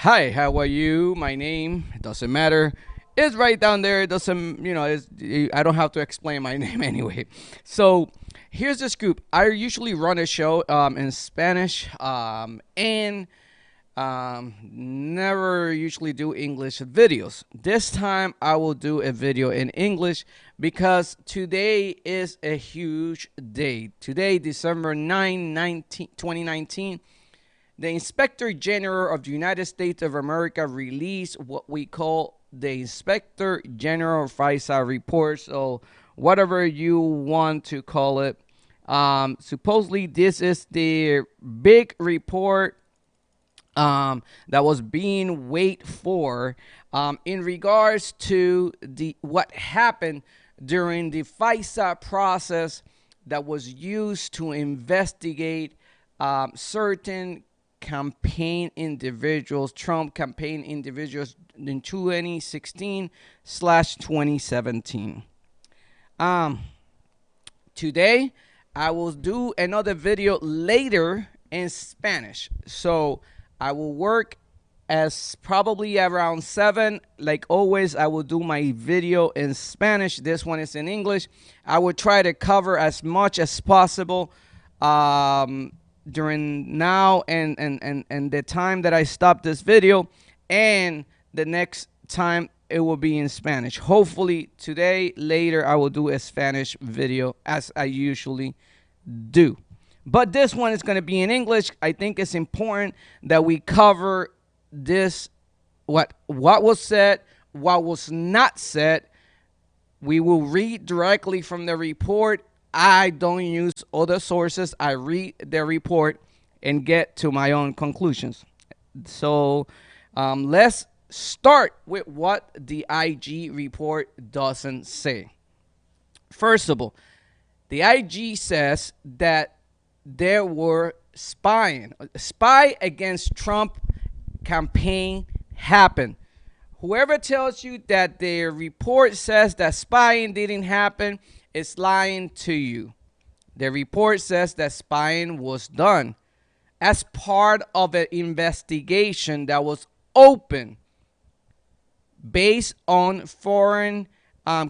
Hi, how are you? My name, it doesn't matter. It's right down there. It doesn't, I don't have to explain my name anyway. So here's the scoop. I usually run a show in Spanish and never usually do English videos. This time I will do a video in English because today is a huge day. Today, December 9, 2019, the Inspector General of the United States of America released what we call the Inspector General FISA report. So, whatever you want to call it. Supposedly, this is the big report that was being wait for in regards to the what happened during the FISA process that was used to investigate certain campaign individuals, Trump campaign individuals in 2016/2017. Um, Today, I will do another video later in Spanish. So I will work as probably around 7. Like always, I will do my video in Spanish. This one is in English. I will try to cover as much as possible during now and the time that I stop this video, and the next time it will be in Spanish. Hopefully today, later, I will do a Spanish video as I usually do. But this one is going to be in English. I think it's important that we cover this, what was said, what was not said. We will read directly from the report. I don't use other sources. I read the report and get to my own conclusions. So let's start with what the IG report doesn't say. First of all, the IG says that there were spy against Trump campaign happened. Whoever tells you that their report says that spying didn't happen is lying to you. The report says that spying was done as part of an investigation that was open based on foreign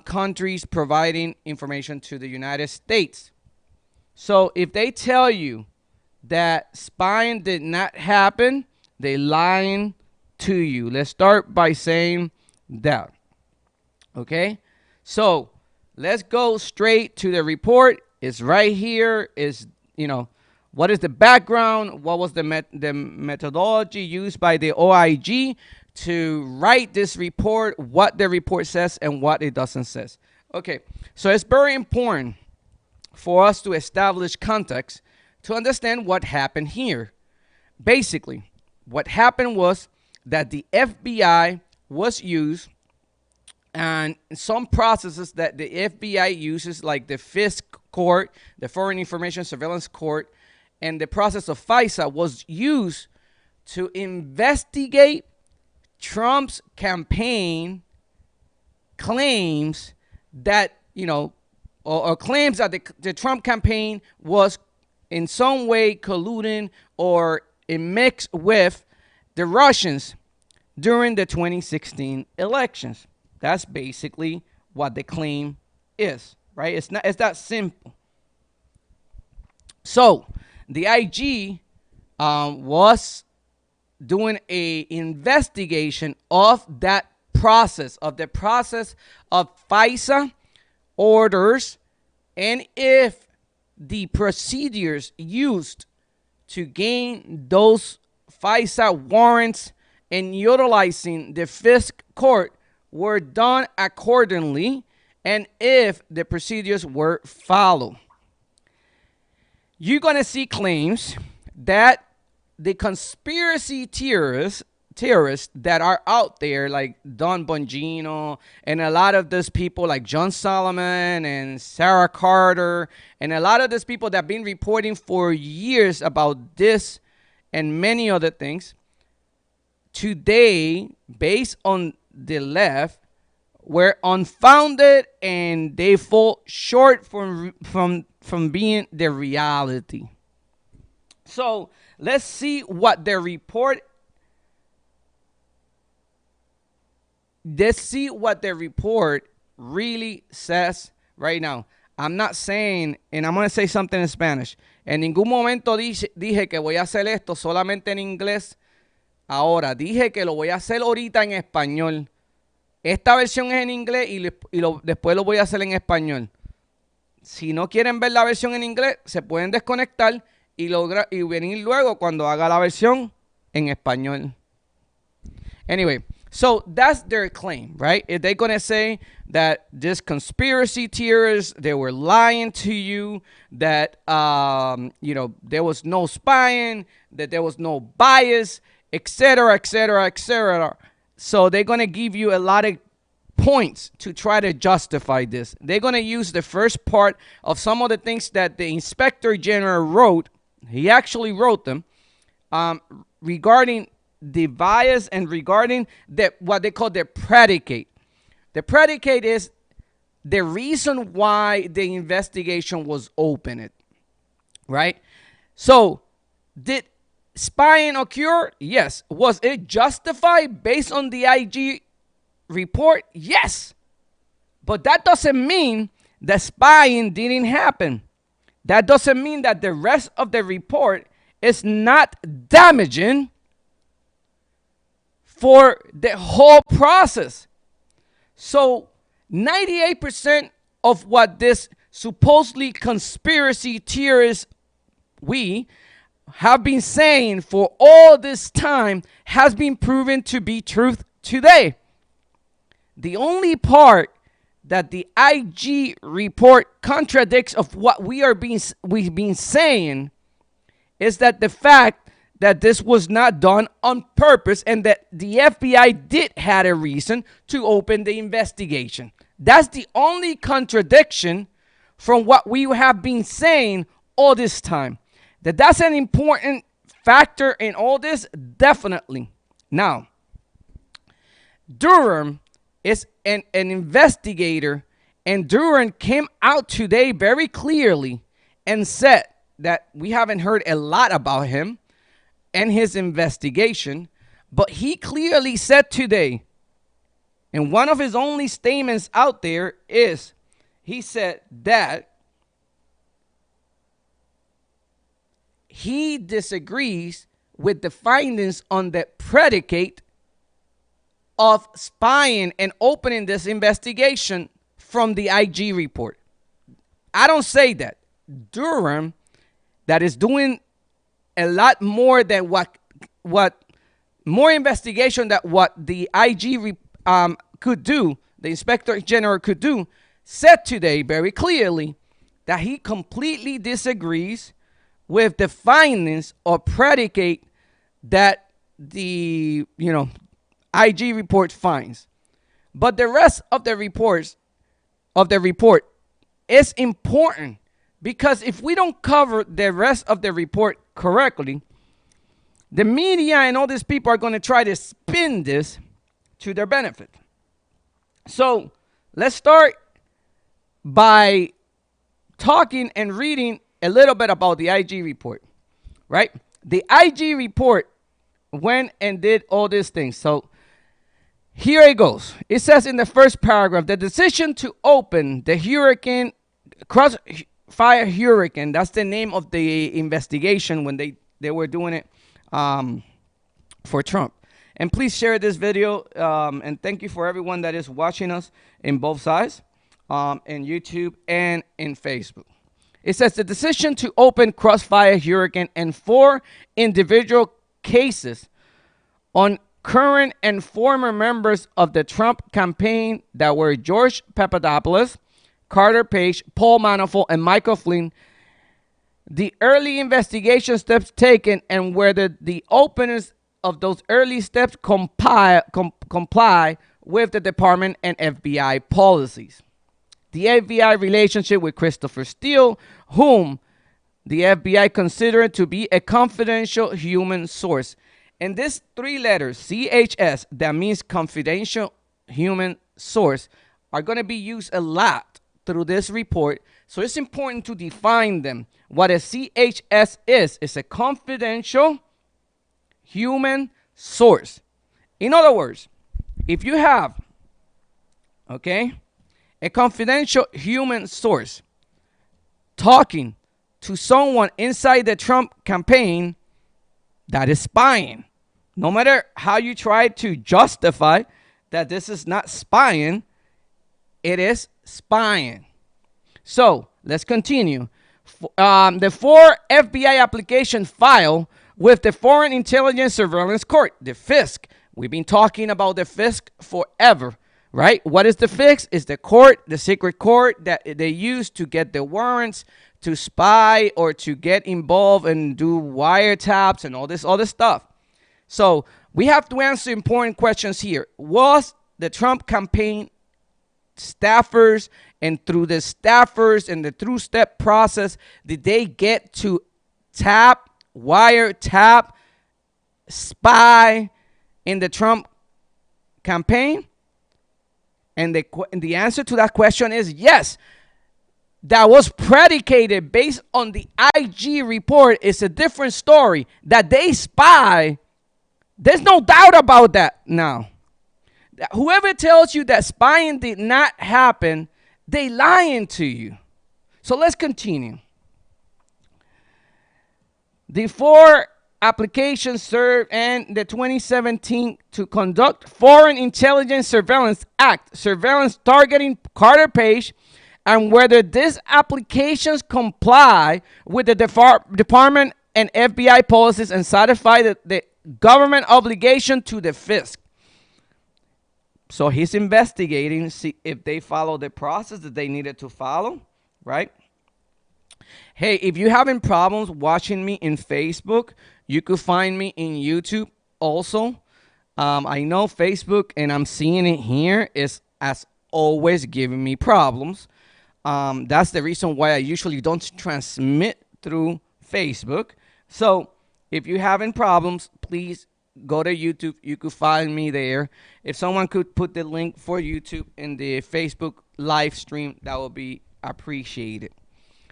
countries providing information to the United States. So if they tell you that spying did not happen, they lying to you. Let's start by saying that. Okay? So let's go straight to the report. It's right here. Is what is the background? What was the methodology used by the OIG to write this report? What the report says and what it doesn't says. Okay, so it's very important for us to establish context to understand what happened here. Basically, what happened was that the FBI was used, and some processes that the FBI uses, like the FISC court, the Foreign Information Surveillance Court, and the process of FISA was used to investigate Trump's campaign claims that, or claims that the Trump campaign was in some way colluding or mixed with the Russians during the 2016 elections. That's basically what the claim is, right? It's that simple. So the IG was doing a investigation of that process, of the process of FISA orders, and if the procedures used to gain those FISA warrants and utilizing the FISC court were done accordingly, and if the procedures were followed. You're going to see claims that the conspiracy theorists that are out there, like Don Bongino and a lot of those people like John Solomon and Sarah Carter, and a lot of those people that have been reporting for years about this and many other things, today, based on the left, were unfounded, and they fall short from being the reality. So let's see what the report let's see what the report really says right now. I'm not saying, and I'm going to say something in Spanish. En ningún momento dije que voy a hacer esto solamente en inglés. Ahora, dije que lo voy a hacer ahorita en español. Esta versión es en inglés después lo voy a hacer en español. Si no quieren ver la versión en inglés, se pueden desconectar y venir luego cuando haga la versión en español. Anyway, so that's their claim, right? If they're going to say that this conspiracy theorists, they were lying to you, that, there was no spying, that there was no bias, etc., etc., etc. So they're going to give you a lot of points to try to justify this. They're going to use the first part of some of the things that the Inspector General wrote. He actually wrote them regarding the bias and regarding what they call the predicate. The predicate is the reason why the investigation was opened, right? So, did spying occur? Yes. Was it justified based on the IG report? Yes. But that doesn't mean that spying didn't happen. That doesn't mean that the rest of the report is not damaging for the whole process. So 98% of what this supposedly conspiracy theorists we have been saying for all this time has been proven to be truth today. The only part that the IG report contradicts of what we've been saying is that the fact that this was not done on purpose and that the FBI did had a reason to open the investigation. That's the only contradiction from what we have been saying all this time. That's an important factor in all this, definitely. Now, Durham is an investigator, and Durham came out today very clearly and said that we haven't heard a lot about him and his investigation, but he clearly said today, and one of his only statements out there is, he said that he disagrees with the findings on the predicate of spying and opening this investigation from the IG report. I don't say that. Durham, that is doing a lot more than what more investigation that what the IG could do, the Inspector General could do, said today very clearly that he completely disagrees with the findings or predicate that the IG report finds. But the rest of the report is important, because if we don't cover the rest of the report correctly, the media and all these people are going to try to spin this to their benefit. So let's start by talking and reading a little bit about the IG report, right? The IG report went and did all these things. So here it goes. It says in the first paragraph, the decision to open the Crossfire Hurricane, that's the name of the investigation when they were doing it for Trump. And please share this video, and thank you for everyone that is watching us in both sides, in YouTube and in Facebook. It says the decision to open Crossfire Hurricane and 4 individual cases on current and former members of the Trump campaign that were George Papadopoulos, Carter Page, Paul Manafort, and Michael Flynn. The early investigation steps taken and whether the openers of those early steps comply with the department and FBI policies. The FBI relationship with Christopher Steele, whom the FBI considered to be a confidential human source. And these 3 letters, CHS, that means confidential human source, are going to be used a lot through this report. So it's important to define them. What a CHS is a confidential human source. In other words, if you have Okay? A confidential human source talking to someone inside the Trump campaign, that is spying. No matter how you try to justify that this is not spying, it is spying. So let's continue. The 4 FBI application filed with the Foreign Intelligence Surveillance Court, the FISC. We've been talking about the FISC forever, right? What is the FISC? It's the court, the secret court that they use to get the warrants to spy or to get involved and do wiretaps and all this other stuff. So we have to answer important questions here. Was the Trump campaign staffers, and through the staffers and the through-step process, did they get to tap, wiretap, spy in the Trump campaign? And the answer to that question is yes. That was predicated based on the IG report. It's a different story. That they spy, there's no doubt about that now. Whoever tells you that spying did not happen, they lying to you. So let's continue. The 4 applications served and the 2017 to conduct Foreign Intelligence Surveillance Act, surveillance targeting Carter Page, and whether these applications comply with the Department and FBI policies and satisfy the government obligation to the FISC. So he's investigating, see if they follow the process that they needed to follow, right? Hey, if you're having problems watching me in Facebook, you could find me in YouTube also. I know Facebook, and I'm seeing it here, is as always giving me problems. That's the reason why I usually don't transmit through Facebook. So if you're having problems, please go to YouTube. You could find me there. If someone could put the link for YouTube in the Facebook live stream, that would be appreciated.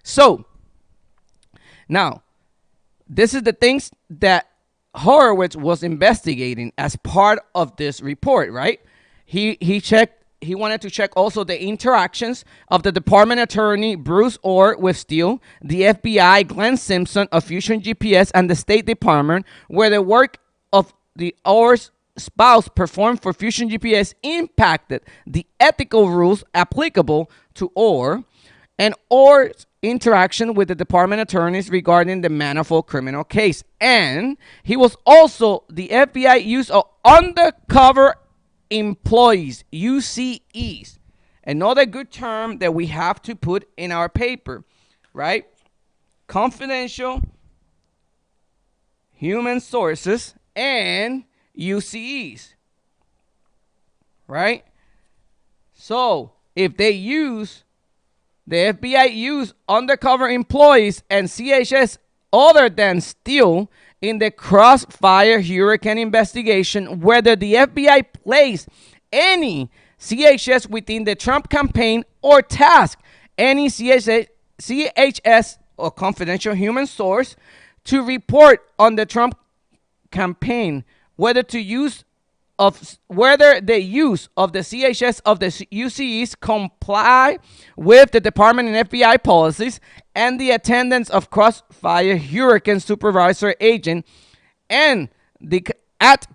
So now, this is the things that Horowitz was investigating as part of this report, right? He wanted to check also the interactions of the Department Attorney Bruce Orr with Steele, the FBI Glenn Simpson of Fusion GPS, and the State Department, where the work of the Orr's spouse performed for Fusion GPS impacted the ethical rules applicable to Orr, and Orr's interaction with the department attorneys regarding the Manifold criminal case. And he was also the FBI use of undercover employees, UCEs. Another good term that we have to put in our paper, right? Confidential human sources and UCEs, right? So if they use, the FBI use undercover employees and CHS other than Steele in the Crossfire Hurricane investigation, whether the FBI placed any CHS within the Trump campaign or tasked any CHS or confidential human source to report on the Trump campaign, whether the use of the CHS of the UCEs comply with the Department and FBI policies, and the attendance of Crossfire Hurricane supervisor agent and at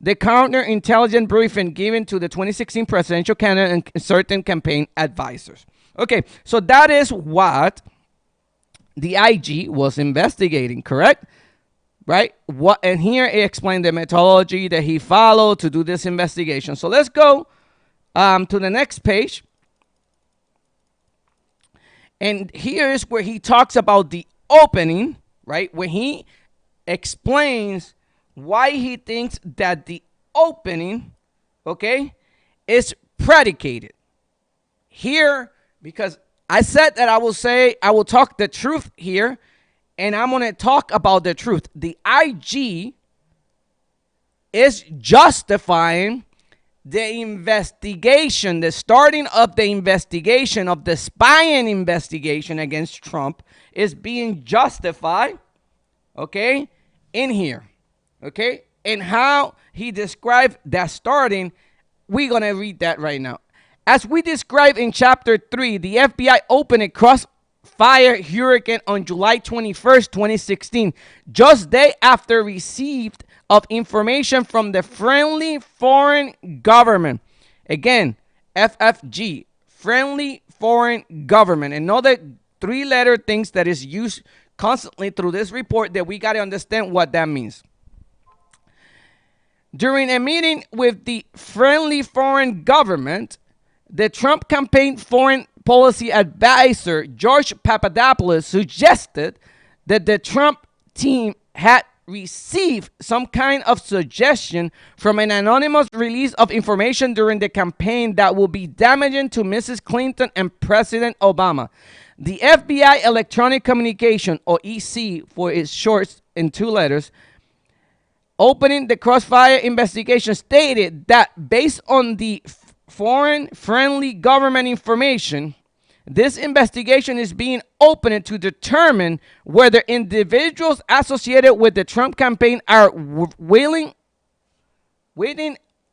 the counterintelligence briefing given to the 2016 presidential candidate and certain campaign advisors. Okay, so that is what the IG was investigating, correct? Right? And here it explained the methodology that he followed to do this investigation. So let's go to the next page. And here is where he talks about the opening, right? When he explains why he thinks that the opening, okay, is predicated. Here, because I said that I will talk the truth here, and I'm going to talk about the truth. The IG is justifying the investigation, the starting of the investigation of the spying investigation against Trump is being justified, okay, in here, okay? And how he described that starting we're going to read that right now. As we described in Chapter 3, the FBI opened a crossfire hurricane on July 21st, 2016, just day after received of information from the friendly foreign government. Again, FFG, friendly foreign government. Another three-letter things that is used constantly through this report that we got to understand what that means. During a meeting with the friendly foreign government, the Trump campaign foreign policy advisor, George Papadopoulos, suggested that the Trump team had received some kind of suggestion from an anonymous release of information during the campaign that will be damaging to Mrs. Clinton and President Obama. The FBI Electronic Communication, or EC for its shorts in two letters, opening the crossfire investigation, stated that based on the foreign friendly government information, this investigation is being opened to determine whether individuals associated with the Trump campaign are willing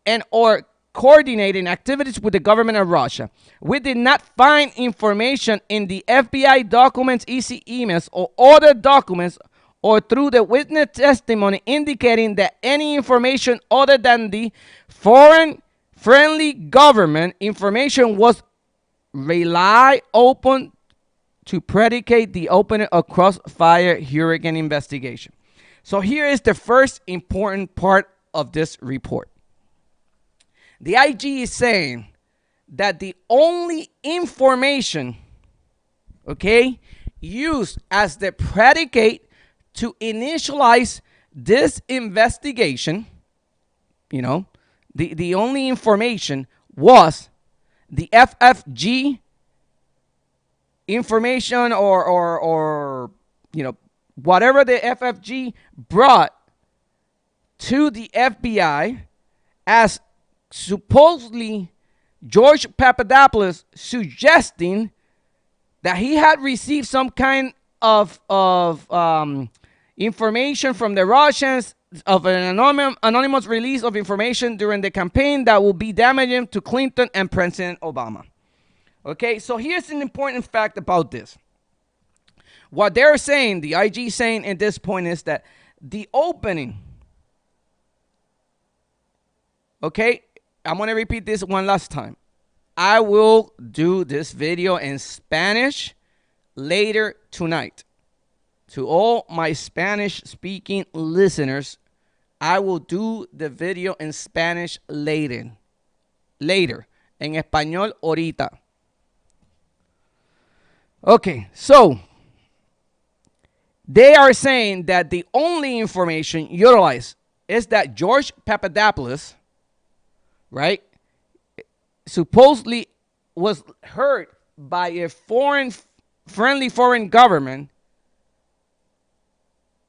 and or coordinating activities with the government of Russia. We did not find information in the FBI documents, EC emails, or other documents or through the witness testimony indicating that any information other than the foreign friendly government information was relied upon to predicate the opening of crossfire hurricane investigation. So here is the first important part of this report. The IG is saying that the only information, used as the predicate to initialize this investigation, the only information was the FFG information or whatever the FFG brought to the FBI as supposedly George Papadopoulos suggesting that he had received some kind of information from the Russians of an anonymous release of information during the campaign that will be damaging to Clinton and President Obama. Okay, so here's an important fact about this. What they're saying, the IG saying at this point, is that the opening, I'm going to repeat this one last time. I will do this video in Spanish later tonight. To all my Spanish-speaking listeners, I will do the video in Spanish later. En español ahorita. Okay, so they are saying that the only information utilized is that George Papadopoulos, right, supposedly was heard by a friendly foreign government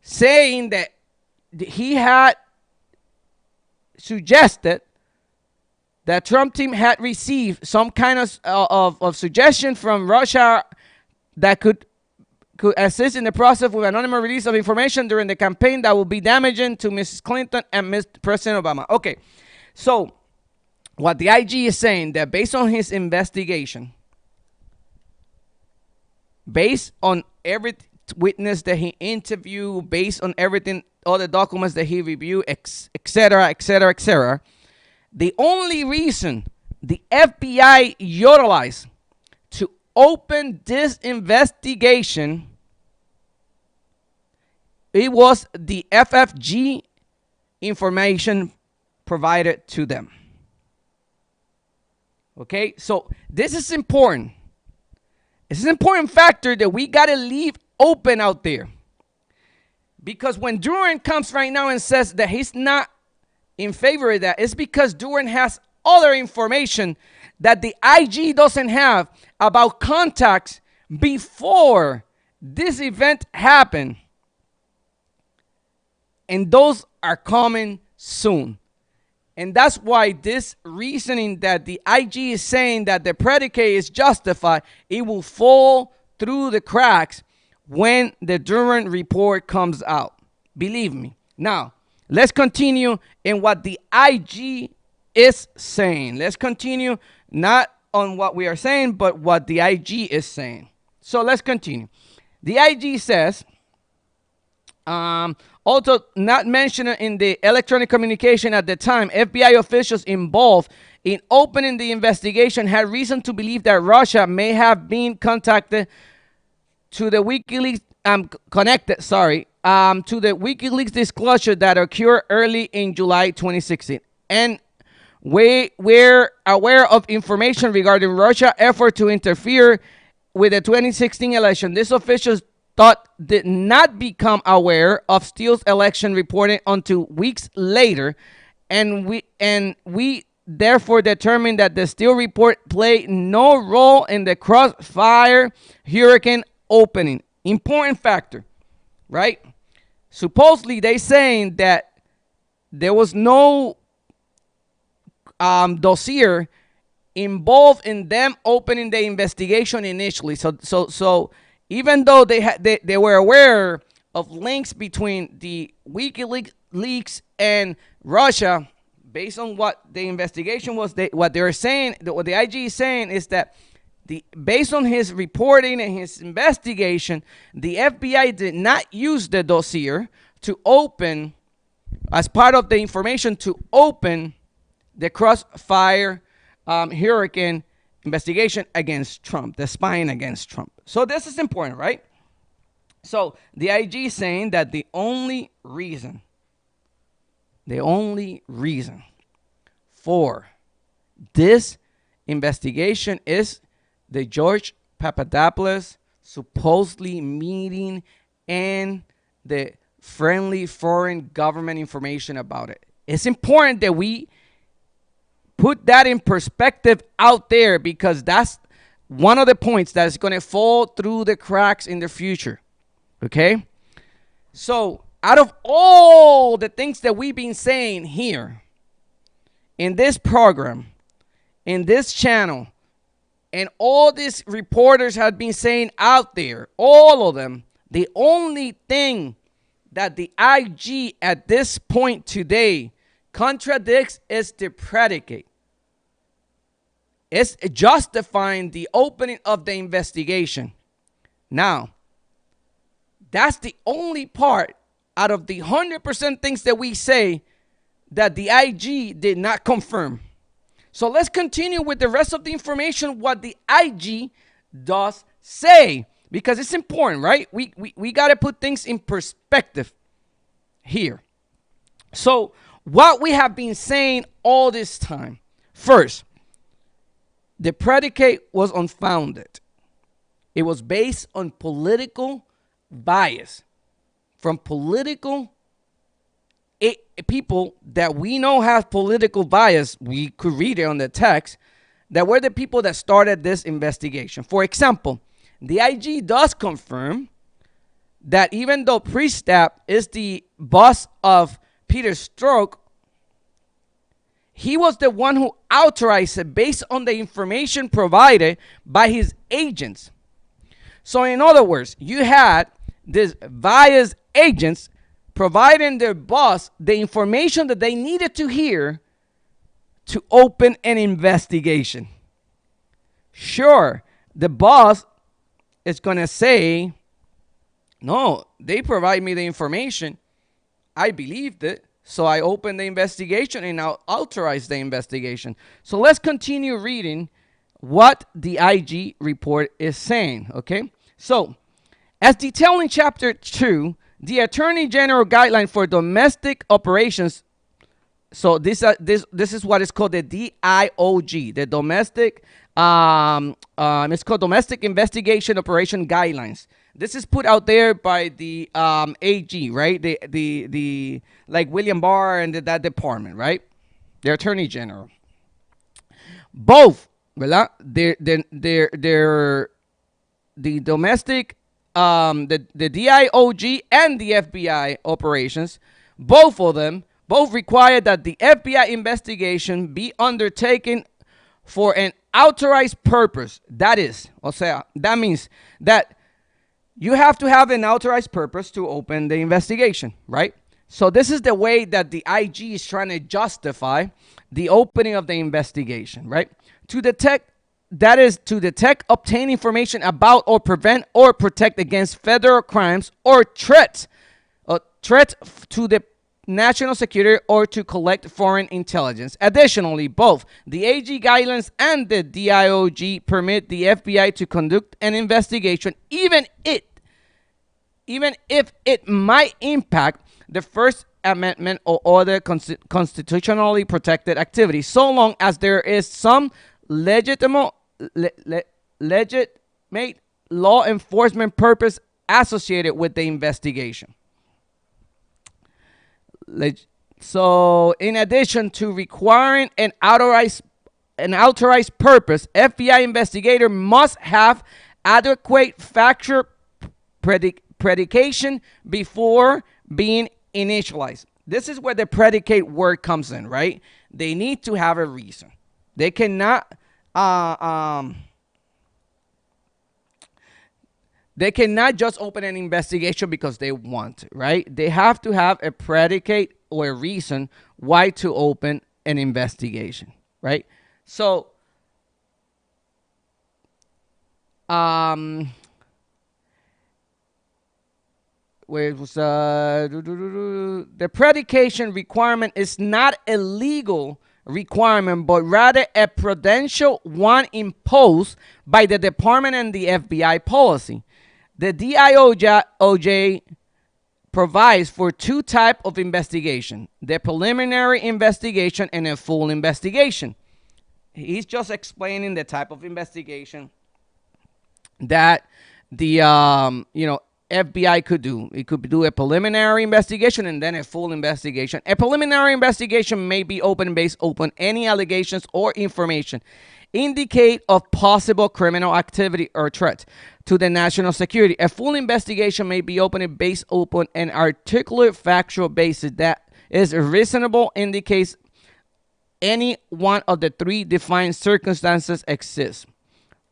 saying that he had suggested that Trump team had received some kind of suggestion from Russia that could assist in the process with anonymous release of information during the campaign that will be damaging to Mrs. Clinton and Mr. President Obama. Okay, so what the IG is saying, that based on his investigation, based on every witness that he interviewed, based on everything, all the documents that he reviewed, etc., the only reason the FBI utilized to open this investigation, it was the FFG information provided to them. Okay, so this is important. It's an important factor that we got to leave open out there. Because when Duran comes right now and says that he's not in favor of that, it's because Duran has other information that the IG doesn't have about contacts before this event happened. And those are coming soon. And that's why this reasoning that the IG is saying that the predicate is justified, it will fall through the cracks when the Duran report comes out. Believe me. Now, let's continue in what the IG is saying. Let's continue, not on what we are saying, but what the IG is saying. So let's continue. The IG says, also not mentioned in the electronic communication at the time, FBI officials involved in opening the investigation had reason to believe that Russia may have been contacted to the WikiLeaks to the WikiLeaks disclosure that occurred early in July 2016. And we're aware of information regarding Russia's effort to interfere with the 2016 election. These officials did not become aware of Steele's election reporting until weeks later, and we therefore determined that the Steele report played no role in the Crossfire hurricane opening. Important factor, right? Supposedly they saying that there was no dossier involved in them opening the investigation initially. So even though they were aware of links between the WikiLeaks and Russia, based on what the investigation was, what they're saying, what the IG is saying is that based on his reporting and his investigation, the FBI did not use the dossier to open, as part of the information, to open the Crossfire hurricane investigation against Trump, the spying against Trump. So this is important, right? So the IG is saying that the only reason for this investigation is the George Papadopoulos supposedly meeting and the friendly foreign government information about it. It's important that we put that in perspective out there, because that's one of the points that's going to fall through the cracks in the future. Okay? So, out of all the things that we've been saying here in this program, in this channel, and all these reporters have been saying out there, all of them, the only thing that the IG at this point today contradicts is the predicate. It's justifying the opening of the investigation. Now, that's the only part out of the 100% things that we say that the IG did not confirm. So let's continue with the rest of the information, what the IG does say, because it's important, right? We got to put things in perspective here. So what we have been saying all this time, first, the predicate was unfounded. It was based on political bias from political people that we know have political bias. We could read it on the text, that were the people that started this investigation. For example, the IG does confirm that even though Priestap is the boss of Peter Strzok, he was the one who authorized it based on the information provided by his agents. So in other words, you had these biased agents providing their boss the information that they needed to hear to open an investigation. Sure, the boss is going to say, no, they provide me the information. I believed it. So I opened the investigation and I'll authorize the investigation. So let's continue reading what the IG report is saying, okay? So, as detailed in Chapter 2, the Attorney General Guideline for Domestic Operations, so this is what is called the DIOG, the Domestic, it's called Domestic Investigation Operation Guidelines. This is put out there by the AG, right? The like William Barr and that department, right? The Attorney General. Both, ¿verdad? They're the domestic, the DIOG and the FBI operations, both of them, both require that the FBI investigation be undertaken for an authorized purpose. That is, o sea, that means that you have to have an authorized purpose to open the investigation, right? So this is the way that the IG is trying to justify the opening of the investigation, right? To detect, that is to detect, obtain information about, or prevent or protect against federal crimes or threats, to the national security, or to collect foreign intelligence. Additionally, both the AG guidelines and the DIOG permit the FBI to conduct an investigation, even if it might impact the First Amendment or other constitutionally protected activity, so long as there is some legitimate law enforcement purpose associated with the investigation. So, in addition to requiring an authorized purpose, FBI investigator must have adequate factual predication before being initialized. This is where the predicate word comes in, right? They need to have a reason. They cannot just open an investigation because they want to, right? They have to have a predicate or a reason why to open an investigation, right? So, where it was the predication requirement is not a legal requirement, but rather a prudential one imposed by the department and the FBI policy. The DIOJ provides for two types of investigation: the preliminary investigation and a full investigation. He's just explaining the type of investigation that the FBI could do. It could do a preliminary investigation and then a full investigation. A preliminary investigation may be open based upon any allegations or information indicate of possible criminal activity or threat to the national security. A full investigation may be opened based upon an articulate factual basis that is reasonable, indicates any one of the three defined circumstances exists,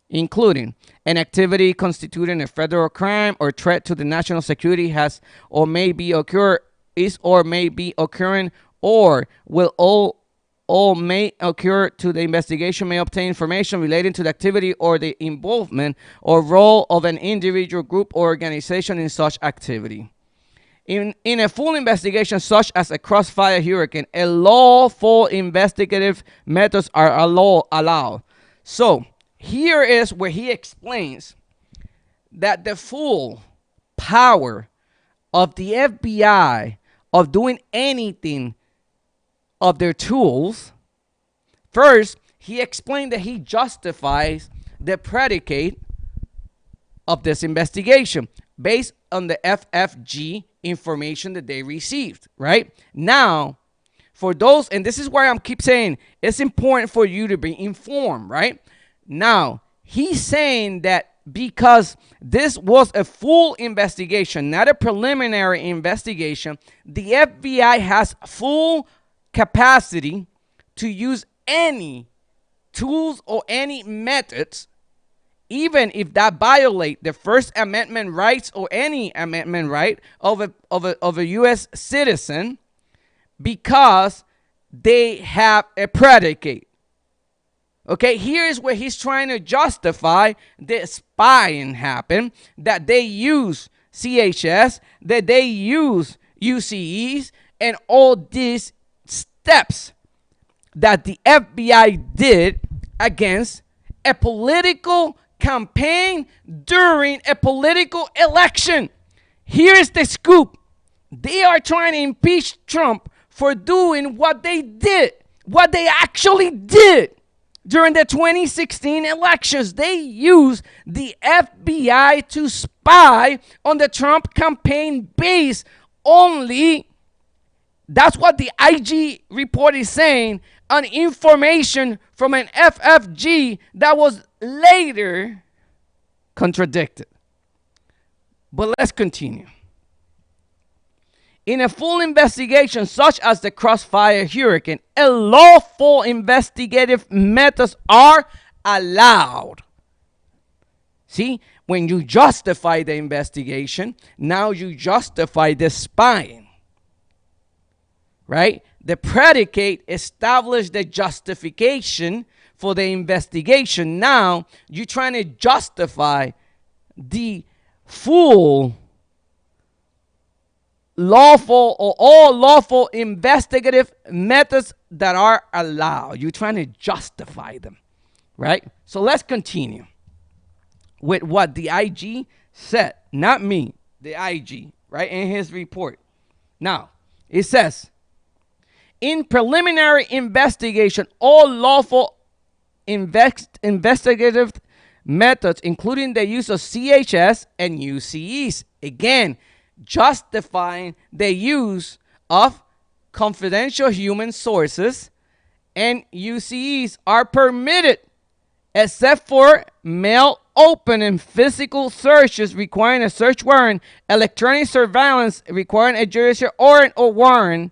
including an activity constituting a federal crime or threat to the national security has or may be occurring, or will all may occur to the investigation, may obtain information relating to the activity or the involvement or role of an individual, group, or organization in such activity. In a full investigation, such as a crossfire hurricane, a lawful investigative methods are allowed. So, here is where he explains that the full power of the FBI of doing anything of their tools. First, he explained that he justifies the predicate of this investigation based on the FFG information that they received, right? Now, for those, and this is why I keep saying it's important for you to be informed, right? Now, he's saying that because this was a full investigation, not a preliminary investigation, the FBI has full capacity to use any tools or any methods, even if that violate the First Amendment rights or any amendment right of a U.S. citizen, because they have a predicate. Okay, here is where he's trying to justify the spying happened, that they use CHS, that they use UCEs, and all these steps that the FBI did against a political campaign during a political election. Here's the scoop. They are trying to impeach Trump for doing what they did, what they actually did during the 2016 elections. They used the FBI to spy on the Trump campaign base only. That's what the IG report is saying, on information from an FFG that was later contradicted. But let's continue. In a full investigation, such as the crossfire hurricane, a lawful investigative methods are allowed. See, when you justify the investigation, now you justify the spying. Right? The predicate established the justification for the investigation. Now you're trying to justify the full lawful or all lawful investigative methods that are allowed. You're trying to justify them, right? So let's continue with what the IG said, not me, the IG, right, in his report. Now, it says, in preliminary investigation, all lawful investigative methods, including the use of CHS and UCEs, again, justifying the use of confidential human sources and UCEs, are permitted except for mail open and physical searches requiring a search warrant, electronic surveillance requiring a judicial order or warrant,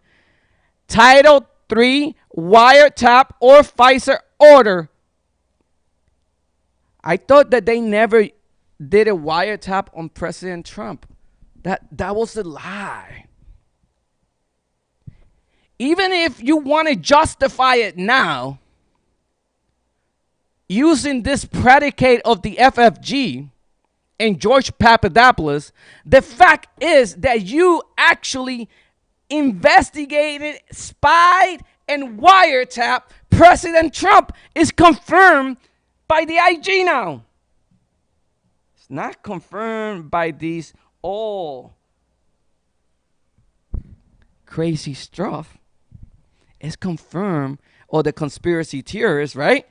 Title III wiretap or FISA order. I thought that they never did a wiretap on President Trump. That was a lie. Even if you want to justify it now, using this predicate of the FFG and George Papadopoulos, the fact is that you actually investigated, spied, and wiretapped President Trump. Is confirmed by the IG now. It's not confirmed by these all crazy stuff. It's confirmed, or the conspiracy theorists, right?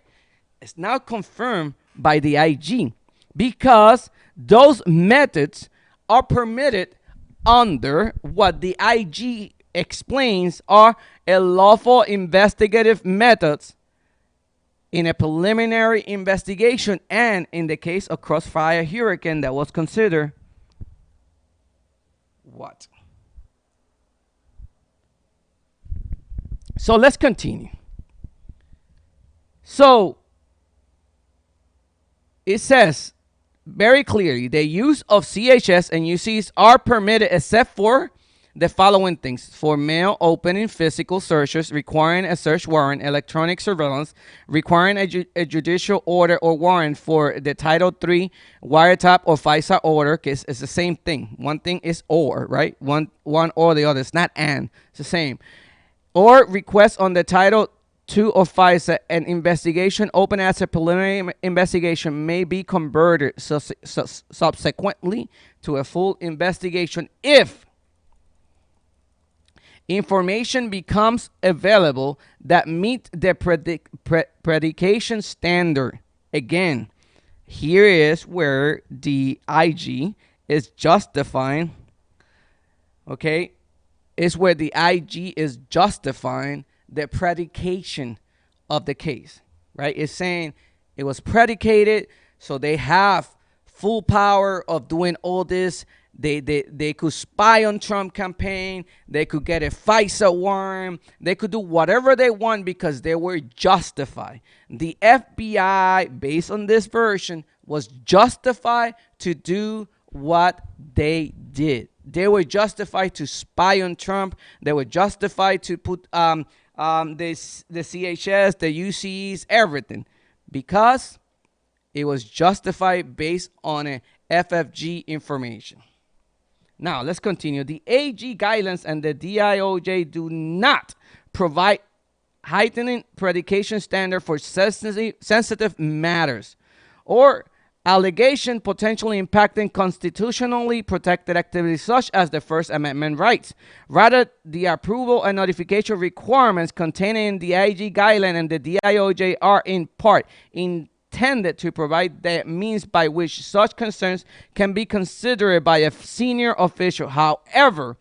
It's now confirmed by the IG because those methods are permitted under what the IG explains are a lawful investigative methods in a preliminary investigation, and in the case of Crossfire Hurricane, that was considered what? So let's continue. So it says very clearly the use of CHS and UCs are permitted except for the following things: for mail opening, physical searches requiring a search warrant, electronic surveillance requiring a judicial order or warrant, for the Title III wiretap or FISA order, because it's the same thing. One thing is or, right? One or the other. It's not and. It's the same. Or request on the Title II of FISA, an investigation open as a preliminary investigation may be converted subsequently to a full investigation if information becomes available that meet the predication standard. Again, here is where the IG is justifying, okay, is where the IG is justifying the predication of the case, right? It's saying it was predicated, so they have full power of doing all this. They could spy on Trump campaign. They could get a FISA warrant. They could do whatever they want because they were justified. The FBI, based on this version, was justified to do what they did. They were justified to spy on Trump. They were justified to put the CHS, the UCEs, everything, because it was justified based on a FFG information. Now, let's continue. The AG guidelines and the DIOJ do not provide heightening predication standard for sensitive matters or allegation potentially impacting constitutionally protected activities such as the First Amendment rights. Rather, the approval and notification requirements contained in the IG guideline and the DIOJ are in part intended to provide the means by which such concerns can be considered by a senior official. However,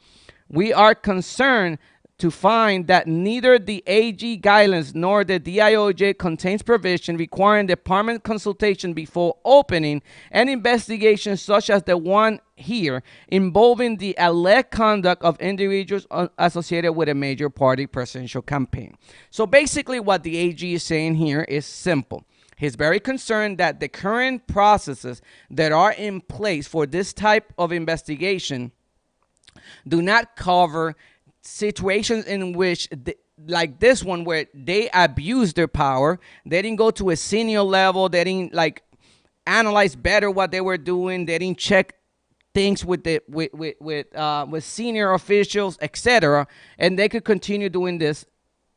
we are concerned to find that neither the AG guidelines nor the DIOJ contains provision requiring department consultation before opening an investigation such as the one here involving the alleged conduct of individuals associated with a major party presidential campaign. So basically what the AG is saying here is simple. He's very concerned that the current processes that are in place for this type of investigation do not cover situations in which like this one where they abused their power. They didn't go to a senior level. They didn't like analyze better what they were doing. They didn't check things with the with senior officials, etc. And they could continue doing this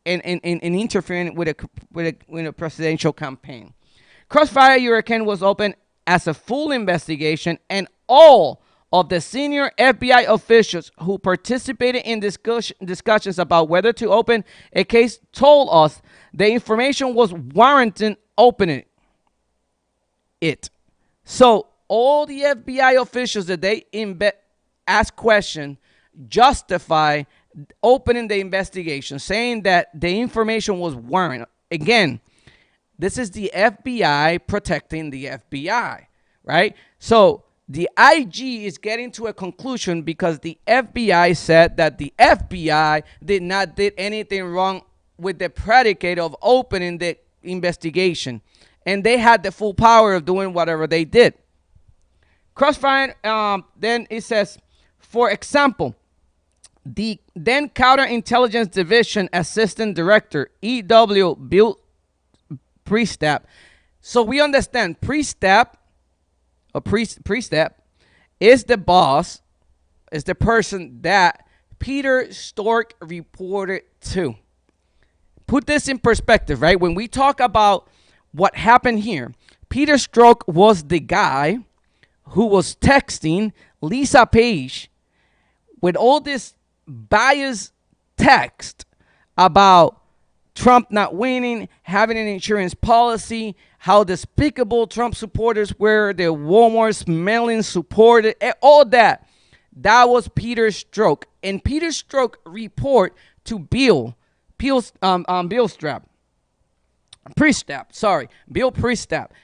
and interfering with a presidential campaign. Crossfire Hurricane was opened as a full investigation, and all of the senior FBI officials who participated in discussions about whether to open a case told us the information was warranting opening it. So all the FBI officials that they ask questions justify opening the investigation, saying that the information was warranted. Again, this is the FBI protecting the FBI, right? So the IG is getting to a conclusion because the FBI said that the FBI did not did anything wrong with the predicate of opening the investigation, and they had the full power of doing whatever they did. Crossfire, then it says, for example, the then Counterintelligence Division Assistant Director, E.W. Bill Priestap. So we understand Priestap is the boss, is the person that Peter Strzok reported to. Put this in perspective, right? When we talk about what happened here, Peter Strzok was the guy who was texting Lisa Page with all this biased text about Trump not winning, having an insurance policy, how despicable Trump supporters were, the Walmart's mailing supported, all that. That was Peter Strzok. And Peter Strzok report to Bill Priestap.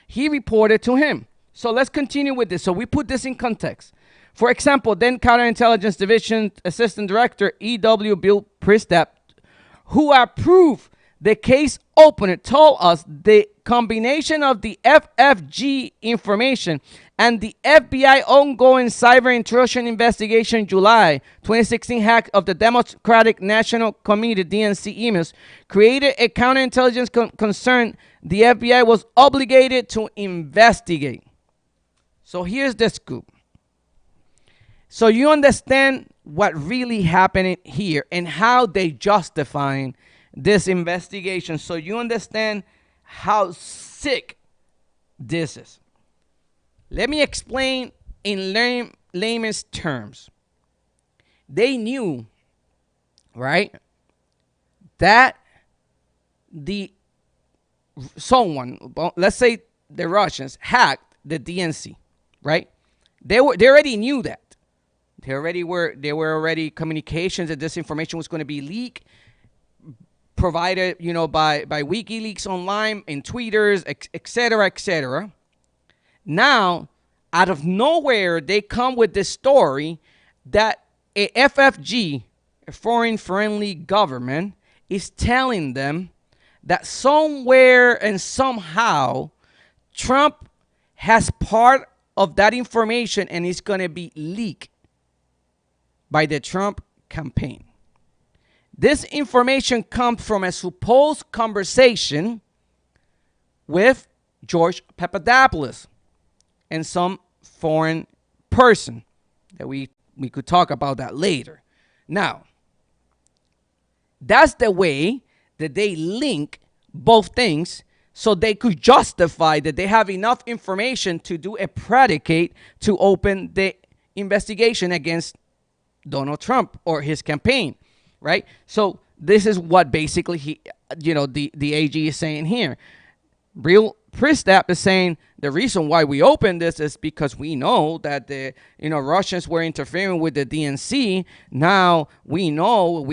He reported to him. So let's continue with this. So we put this in context. For example, then Counterintelligence Division Assistant Director E.W. Bill Priestap, who approved the case opener, told us the combination of the FFG information and the FBI ongoing cyber intrusion investigation July 2016 hack of the Democratic National Committee DNC emails created a counterintelligence concern the FBI was obligated to investigate. So here's the scoop. So you understand what really happened here and how they justifying this investigation. So you understand how sick this is. Let me explain in layman's terms. They knew, right, that let's say the Russians hacked the DNC, right? They already knew that. There were already communications that this information was going to be leaked, provided, by WikiLeaks online, in tweeters, etc., etc. Now, out of nowhere, they come with this story that a FFG, a foreign friendly government, is telling them that somewhere and somehow Trump has part of that information and it's going to be leaked by the Trump campaign. This information comes from a supposed conversation with George Papadopoulos and some foreign person that we could talk about that later. Now, that's the way that they link both things so they could justify that they have enough information to do a predicate to open the investigation against Donald Trump or his campaign, right? So this is what basically the AG is saying here. Real Priestap is saying the reason why we opened this is because we know that the Russians were interfering with the DNC. Now we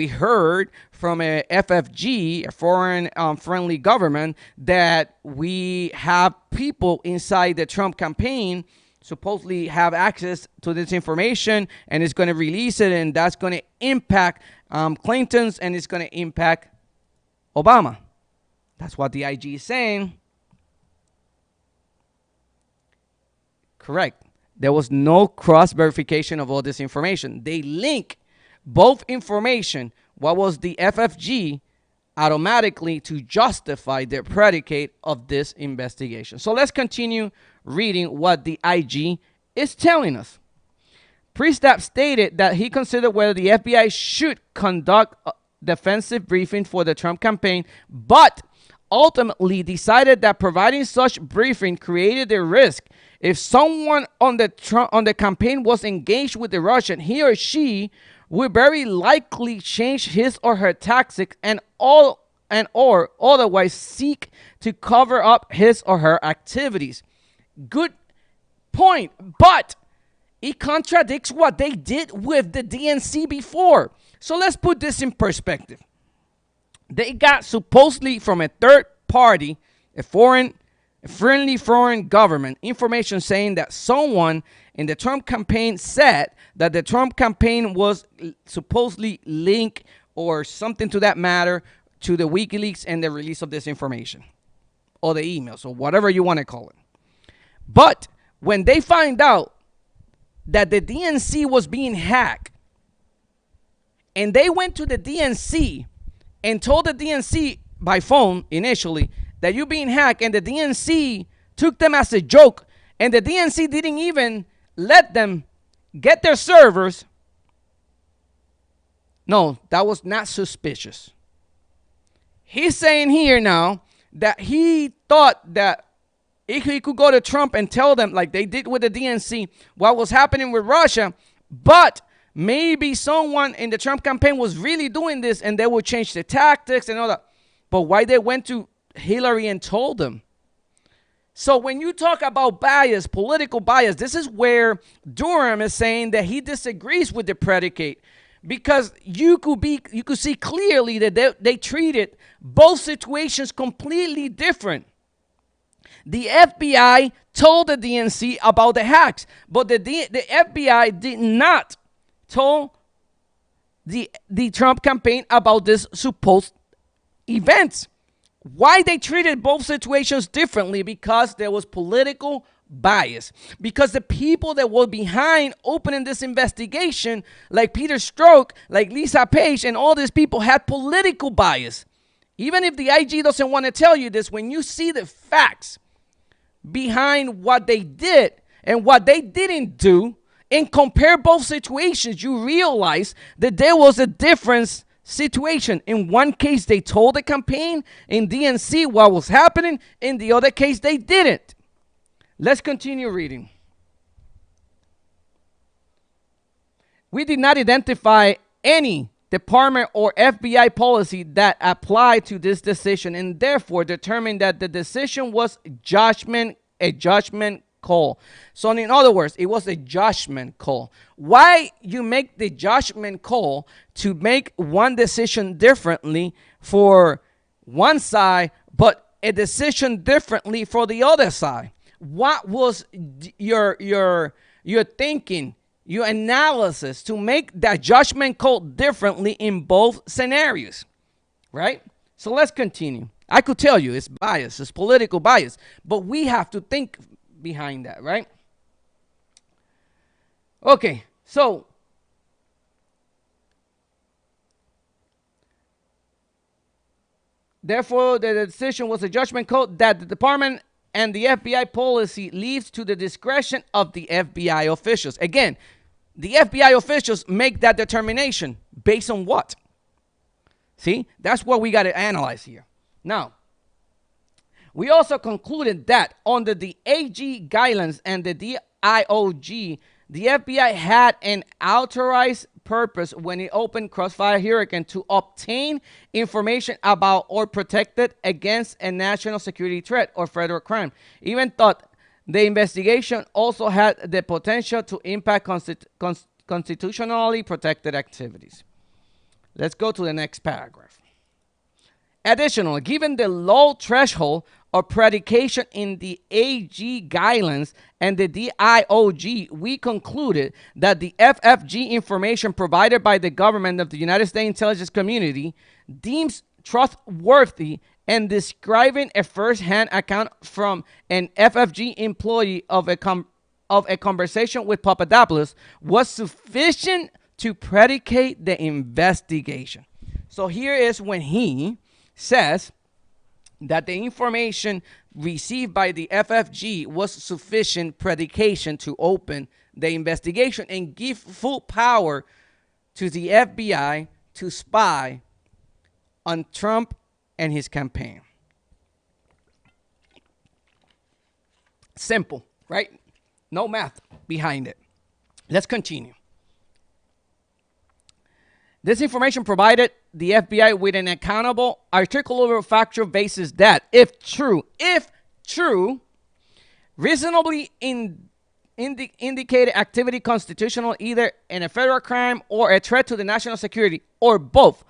heard from a FFG, a foreign friendly government, that we have people inside the Trump campaign supposedly have access to this information, and it's going to release it, and that's going to impact Clinton's, and it's going to impact Obama. That's what the IG is saying. Correct. There was no cross-verification of all this information. They link both information, what was the FFG automatically to justify the predicate of this investigation. So let's continue reading what the IG is telling us. Priestap stated that he considered whether the FBI should conduct a defensive briefing for the Trump campaign, but ultimately decided that providing such briefing created a risk. If someone on the campaign was engaged with the Russian, he or she would very likely change his or her tactics or otherwise seek to cover up his or her activities. Good point, but it contradicts what they did with the DNC before. So let's put this in perspective. They got supposedly from a third party, a friendly foreign government, information saying that someone in the Trump campaign said that the Trump campaign was supposedly linked or something to that matter to the WikiLeaks and the release of this information or the emails or whatever you want to call it. But when they find out that the DNC was being hacked and they went to the DNC and told the DNC by phone initially that you're being hacked, and the DNC took them as a joke, and the DNC didn't even let them get their servers. No, that was not suspicious. He's saying here now that he thought that he could go to Trump and tell them, like they did with the DNC, what was happening with Russia, but maybe someone in the Trump campaign was really doing this and they would change the tactics and all that. But why they went to Hillary and told them? So when you talk about bias, political bias, this is where Durham is saying that he disagrees with the predicate, because you could see clearly that they treated both situations completely different. The FBI told the DNC about the hacks, but the FBI did not tell the Trump campaign about this supposed events. Why they treated both situations differently? Because there was political bias. Because the people that were behind opening this investigation, like Peter Strzok, like Lisa Page, and all these people had political bias. Even if the IG doesn't want to tell you this, when you see the facts behind what they did and what they didn't do and compare both situations, you realize that there was a difference situation. In one case, they told the campaign in DNC what was happening. In the other case, they didn't. Let's continue reading. We did not identify any department or FBI policy that applied to this decision, and therefore determined that the decision was a judgment call. So in other words, it was a judgment call. Why you make the judgment call to make one decision differently for one side, but a decision differently for the other side? What was your thinking, your analysis to make that judgment call differently in both scenarios, right? So let's continue. I could tell you it's bias, it's political bias, but we have to think behind that, right? Okay, so therefore the decision was a judgment call that the department and the FBI policy leaves to the discretion of the FBI officials. Again, the FBI officials make that determination based on what? See, that's what we got to analyze here. Now, we also concluded that under the AG guidelines and the DIOG, the FBI had an authorized purpose when it opened Crossfire Hurricane to obtain information about or protect it against a national security threat or federal crime. Even thought the investigation also had the potential to impact constitutionally protected activities. Let's go to the next paragraph. Additionally, given the low threshold of predication in the AG guidelines and the DIOG, we concluded that the FFG information provided by the government of the United States intelligence community deems trustworthy and describing a first-hand account from an FFG employee of a conversation with Papadopoulos was sufficient to predicate the investigation. So here is when he says that the information received by the FFG was sufficient predication to open the investigation and give full power to the FBI to spy on Trump and his campaign. Simple, right? No math behind it. Let's continue. This information provided the FBI with an accountable, articulable, factual basis that, if true, reasonably indicated activity constitutional either in a federal crime or a threat to the national security, or both,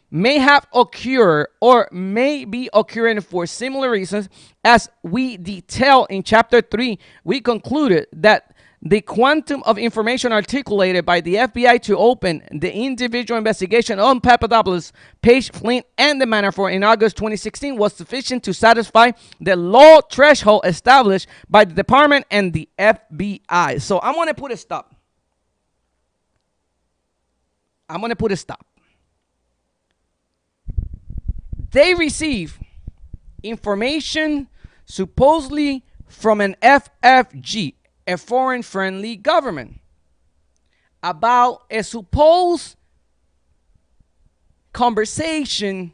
may have occurred or may be occurring for similar reasons. As we detail in Chapter 3, we concluded that the quantum of information articulated by the FBI to open the individual investigation on Papadopoulos, Page, Flynn, and the Manafort in August 2016 was sufficient to satisfy the law threshold established by the department and the FBI. So I'm going to put a stop. They receive information supposedly from an FFG, a foreign friendly government, about a supposed conversation.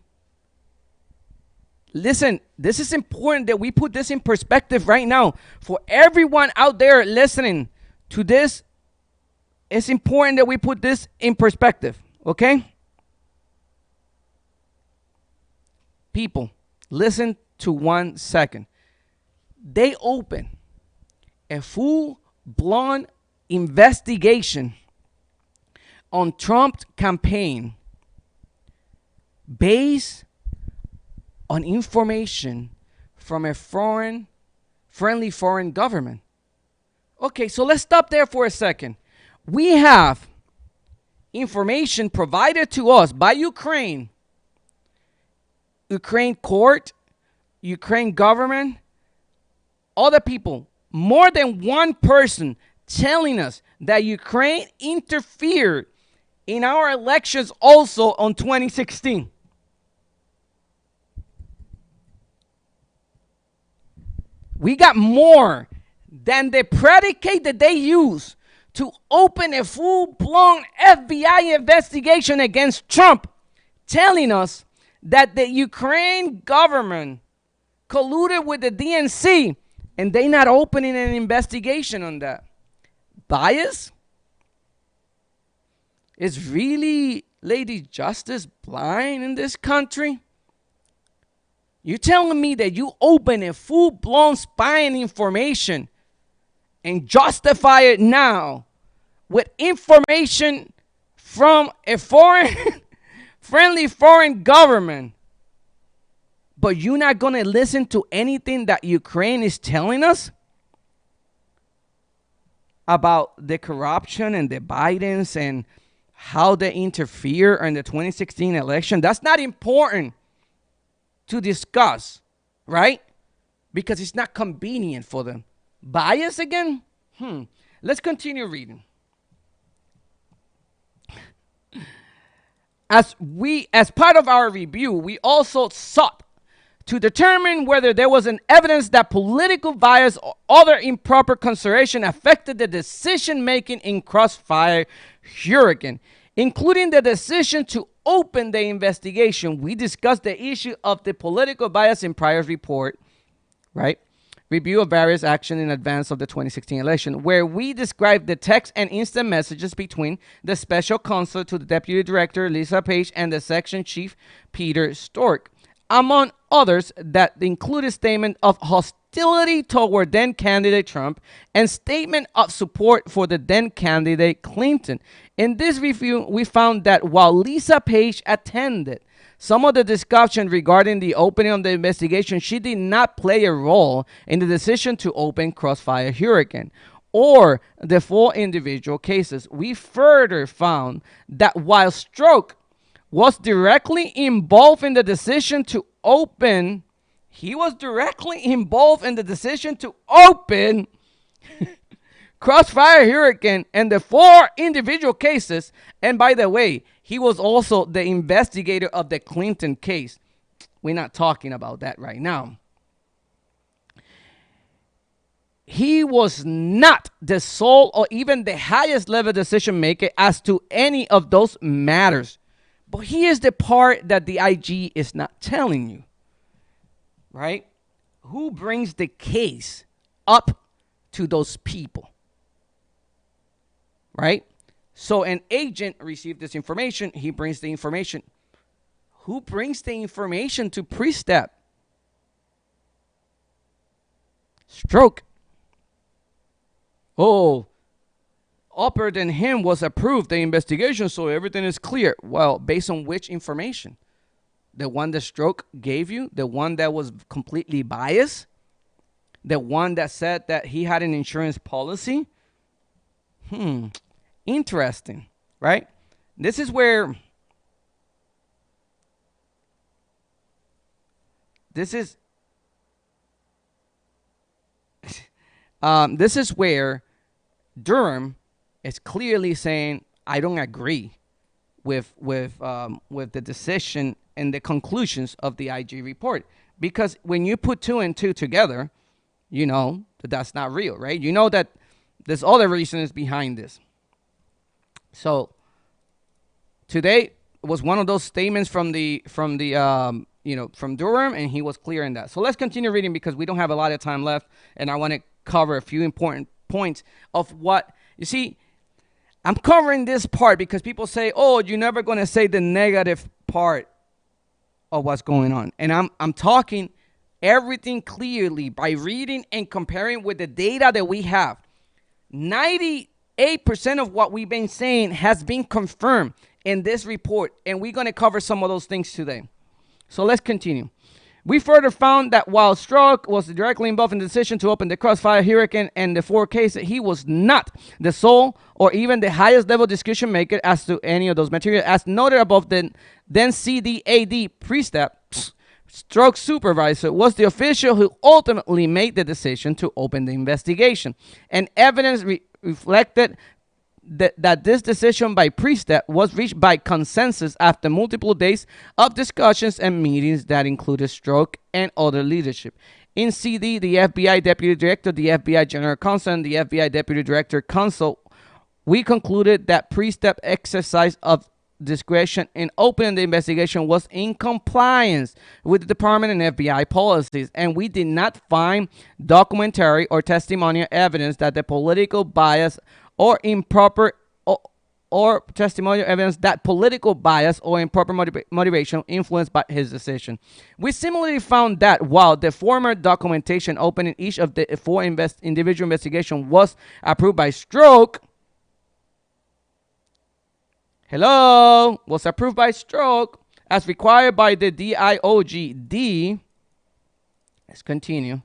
Listen, this is important that we put this in perspective right now. For everyone out there listening to this, it's important that we put this in perspective, okay? People, listen to 1 second. They open a full-blown investigation on Trump's campaign based on information from a friendly foreign government. Okay, so let's stop there for a second. We have information provided to us by Ukraine court, Ukraine government, other people, more than one person telling us that Ukraine interfered in our elections also on 2016. We got more than the predicate that they use to open a full-blown FBI investigation against Trump, telling us that the Ukraine government colluded with the DNC, and they not opening an investigation on that. Bias? Is really Lady Justice blind in this country? You telling me that you open a full-blown spying information and justify it now with information from a friendly foreign government, but you're not going to listen to anything that Ukraine is telling us about the corruption and the Bidens and how they interfere in the 2016 election? That's not important to discuss, right? Because it's not convenient for them. Bias again? Let's continue reading. As part of our review, we also sought to determine whether there was an evidence that political bias or other improper consideration affected the decision-making in Crossfire Hurricane, including the decision to open the investigation. We discussed the issue of the political bias in prior report, right? Review of various actions in advance of the 2016 election, where we described the text and instant messages between the special counsel to the deputy director, Lisa Page, and the section chief, Peter Stork, among others, that included statement of hostility toward then candidate Trump and statement of support for the then candidate Clinton. In this review, we found that while Lisa Page attended some of the discussion regarding the opening of the investigation, she did not play a role in the decision to open Crossfire Hurricane or the 4 individual cases. We further found that while Stroke was directly involved in the decision to open, Crossfire Hurricane and the 4 individual cases. And by the way, he was also the investigator of the Clinton case. We're not talking about that right now. He was not the sole or even the highest level decision maker as to any of those matters. But here's the part that the IG is not telling you, right? Who brings the case up to those people, right? So an agent received this information. He brings the information. Who brings the information to Pre-Step? Stroke. Oh, upper than him was approved the investigation, so everything is clear. Well, based on which information? The one that Stroke gave you? The one that was completely biased? The one that said that he had an insurance policy? Interesting, right? This is where this is where Durham is clearly saying, I don't agree with the decision and the conclusions of the IG report. Because when you put 2 and 2 together, you know that that's not real, right? You know that there's other reasons behind this. So today was one of those statements from Durham, and he was clear in that. So let's continue reading because we don't have a lot of time left, and I want to cover a few important points of what you see. I'm covering this part because people say, "Oh, you're never going to say the negative part of what's going on," and I'm talking everything clearly by reading and comparing with the data that we have. 98% of what we've been saying has been confirmed in this report, and we're going to cover some of those things today. So let's continue. We further found that while Stroke was directly involved in the decision to open the Crossfire Hurricane and the 4 cases, he was not the sole or even the highest level decision maker as to any of those materials. As noted above, then CDAD Pre-Step, Stroke supervisor, was the official who ultimately made the decision to open the investigation. And evidence reflected that this decision by Pre-Step was reached by consensus after multiple days of discussions and meetings that included Stroke and other leadership. In CD, the FBI Deputy Director, the FBI General Counsel, and the FBI Deputy Director Counsel, we concluded that Pre-Step exercise of discretion in opening the investigation was in compliance with the Department and FBI policies, and we did not find documentary or testimonial evidence that the political bias or improper or testimonial evidence that political bias or improper motivation influenced by his decision. We similarly found that while the former documentation opening each of the 4 individual investigations was approved by Stroke, was approved by Stroke as required by the DIOGD. Let's continue.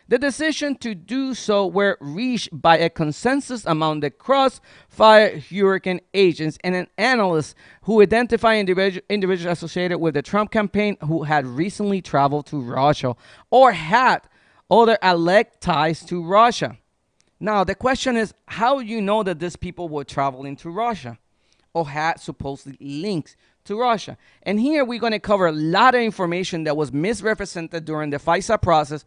The decision to do so were reached by a consensus among the Crossfire Hurricane agents and an analyst who identified individuals associated with the Trump campaign who had recently traveled to Russia or had other alleged ties to Russia. Now, the question is, how do you know that these people were traveling to Russia or had supposedly links to Russia? And here we're going to cover a lot of information that was misrepresented during the FISA process.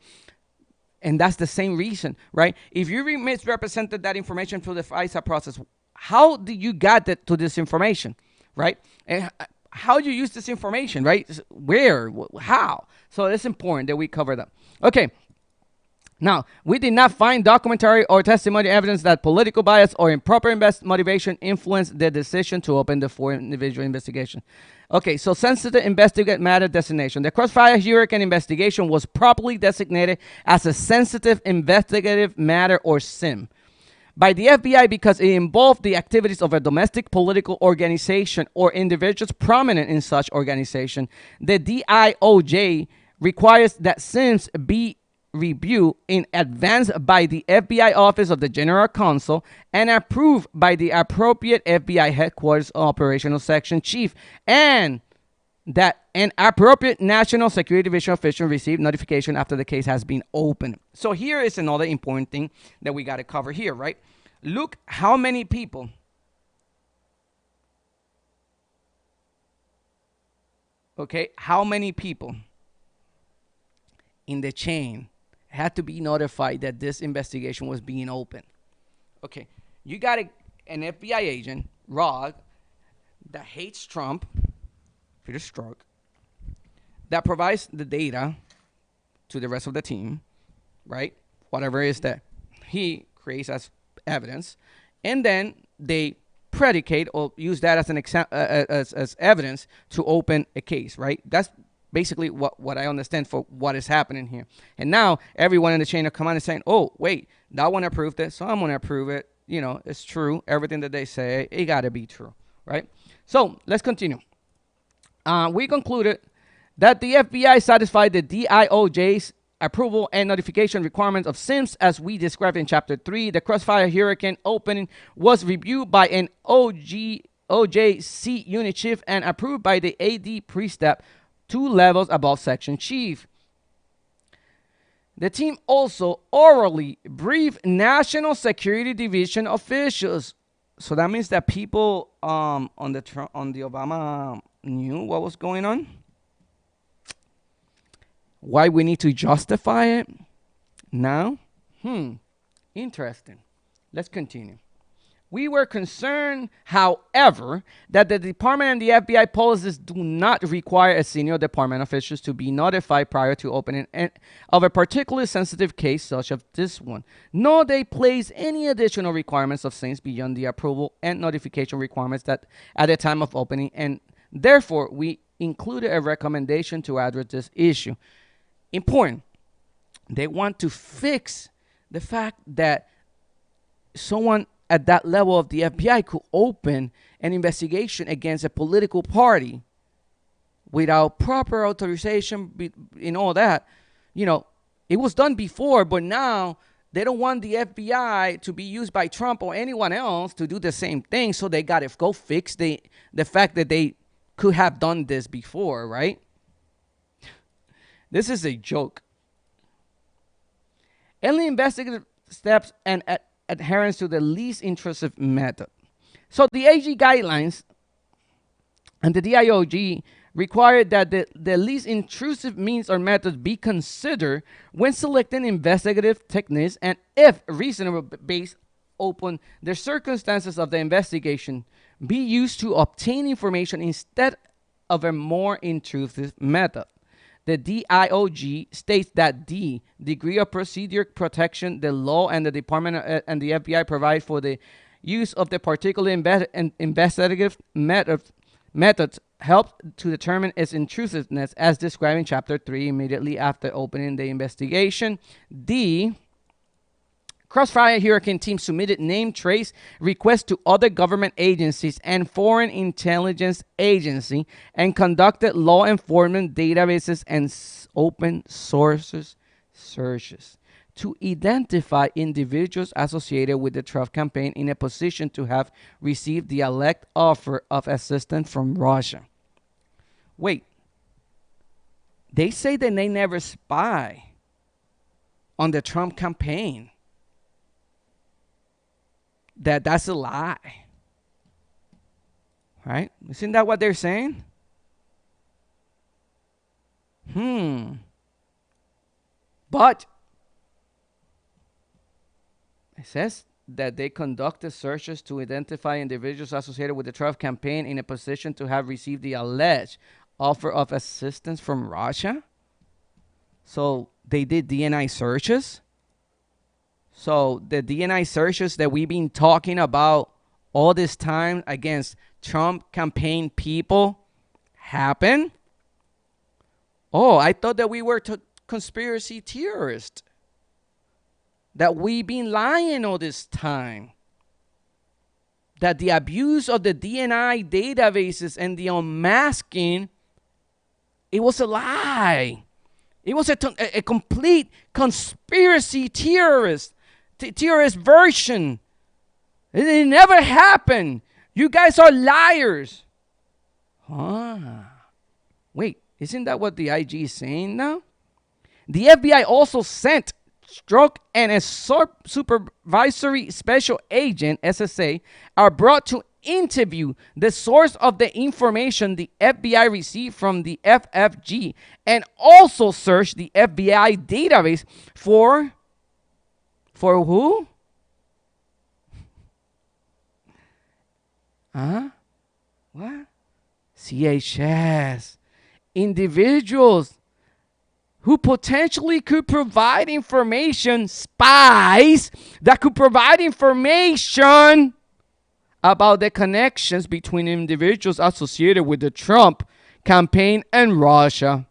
And that's the same reason, right? If you misrepresented that information through the FISA process, how did you get to this information, right? And how do you use this information, right? Where? How? So it's important that we cover that. Okay. Now, we did not find documentary or testimony evidence that political bias or improper motivation influenced the decision to open the 4 individual investigation. Okay, so sensitive investigative matter designation. The Crossfire Hurricane investigation was properly designated as a sensitive investigative matter or SIM by the FBI because it involved the activities of a domestic political organization or individuals prominent in such organization. The DIOJ requires that SIMs be review in advance by the FBI Office of the General Counsel and approved by the appropriate FBI Headquarters Operational Section Chief, and that an appropriate National Security Division official received notification after the case has been opened. So here is another important thing that we got to cover here, right? Look how many people how many people in the chain had to be notified that this investigation was being opened. Okay, you got an FBI agent, Rog, that hates Trump, Peter Strzok, that provides the data to the rest of the team, right? Whatever it is that he creates as evidence, and then they predicate or use that as an as evidence to open a case, right? That's basically what I understand for what is happening here. And now everyone in the chain of command is saying, oh, wait, that one approved it, so I'm going to approve it. You know, it's true. Everything that they say, it got to be true, right? So let's continue. We concluded that the FBI satisfied the DIOJ's approval and notification requirements of SIMS as we described in Chapter 3. The Crossfire Hurricane opening was reviewed by an OJC unit chief and approved by the AD pre-step 2 levels above section chief. The team also orally briefed National Security Division officials. So that means that people on the Obama knew what was going on. Why we need to justify it now? Interesting. Let's continue. We were concerned, however, that the department and the FBI policies do not require a senior department officials to be notified prior to opening of a particularly sensitive case such as this one, nor they place any additional requirements of SIMS beyond the approval and notification requirements that at the time of opening, and therefore we included a recommendation to address this issue. Important. They want to fix the fact that someone at that level of the FBI could open an investigation against a political party without proper authorization and all that. You know, it was done before, but now they don't want the FBI to be used by Trump or anyone else to do the same thing. So they got to go fix the fact that they could have done this before, right? This is a joke. Only investigative steps and adherence to the least intrusive method. So the AG guidelines and the DIOG require that the least intrusive means or methods be considered when selecting investigative techniques, and if reasonable based upon the circumstances of the investigation, be used to obtain information instead of a more intrusive method. The DIOG states that the degree of procedure protection the law and the department and the FBI provide for the use of the particular investigative methods helps to determine its intrusiveness as described in Chapter 3 immediately after opening the investigation. The Crossfire Hurricane team submitted name trace requests to other government agencies and foreign intelligence agency and conducted law enforcement databases and open sources searches to identify individuals associated with the Trump campaign in a position to have received the alleged offer of assistance from Russia. Wait, they say that they never spy on the Trump campaign. That's a lie. Right? Isn't that what they're saying? But it says that they conducted searches to identify individuals associated with the Trump campaign in a position to have received the alleged offer of assistance from Russia. So they did DNA searches. So the DNA searches that we've been talking about all this time against Trump campaign people happen? Oh, I thought that we were conspiracy theorists. That we've been lying all this time. That the abuse of the DNA databases and the unmasking, it was a lie. It was a complete conspiracy theorist version. It never happened. You guys are liars. Wait, isn't that what the IG is saying now? The FBI also sent Strzok and a supervisory special agent, SSA, are brought to interview the source of the information the FBI received from the FFG and also search the FBI database for who? Huh? What? CHS. Individuals who potentially could provide information, spies that could provide information about the connections between individuals associated with the Trump campaign and Russia.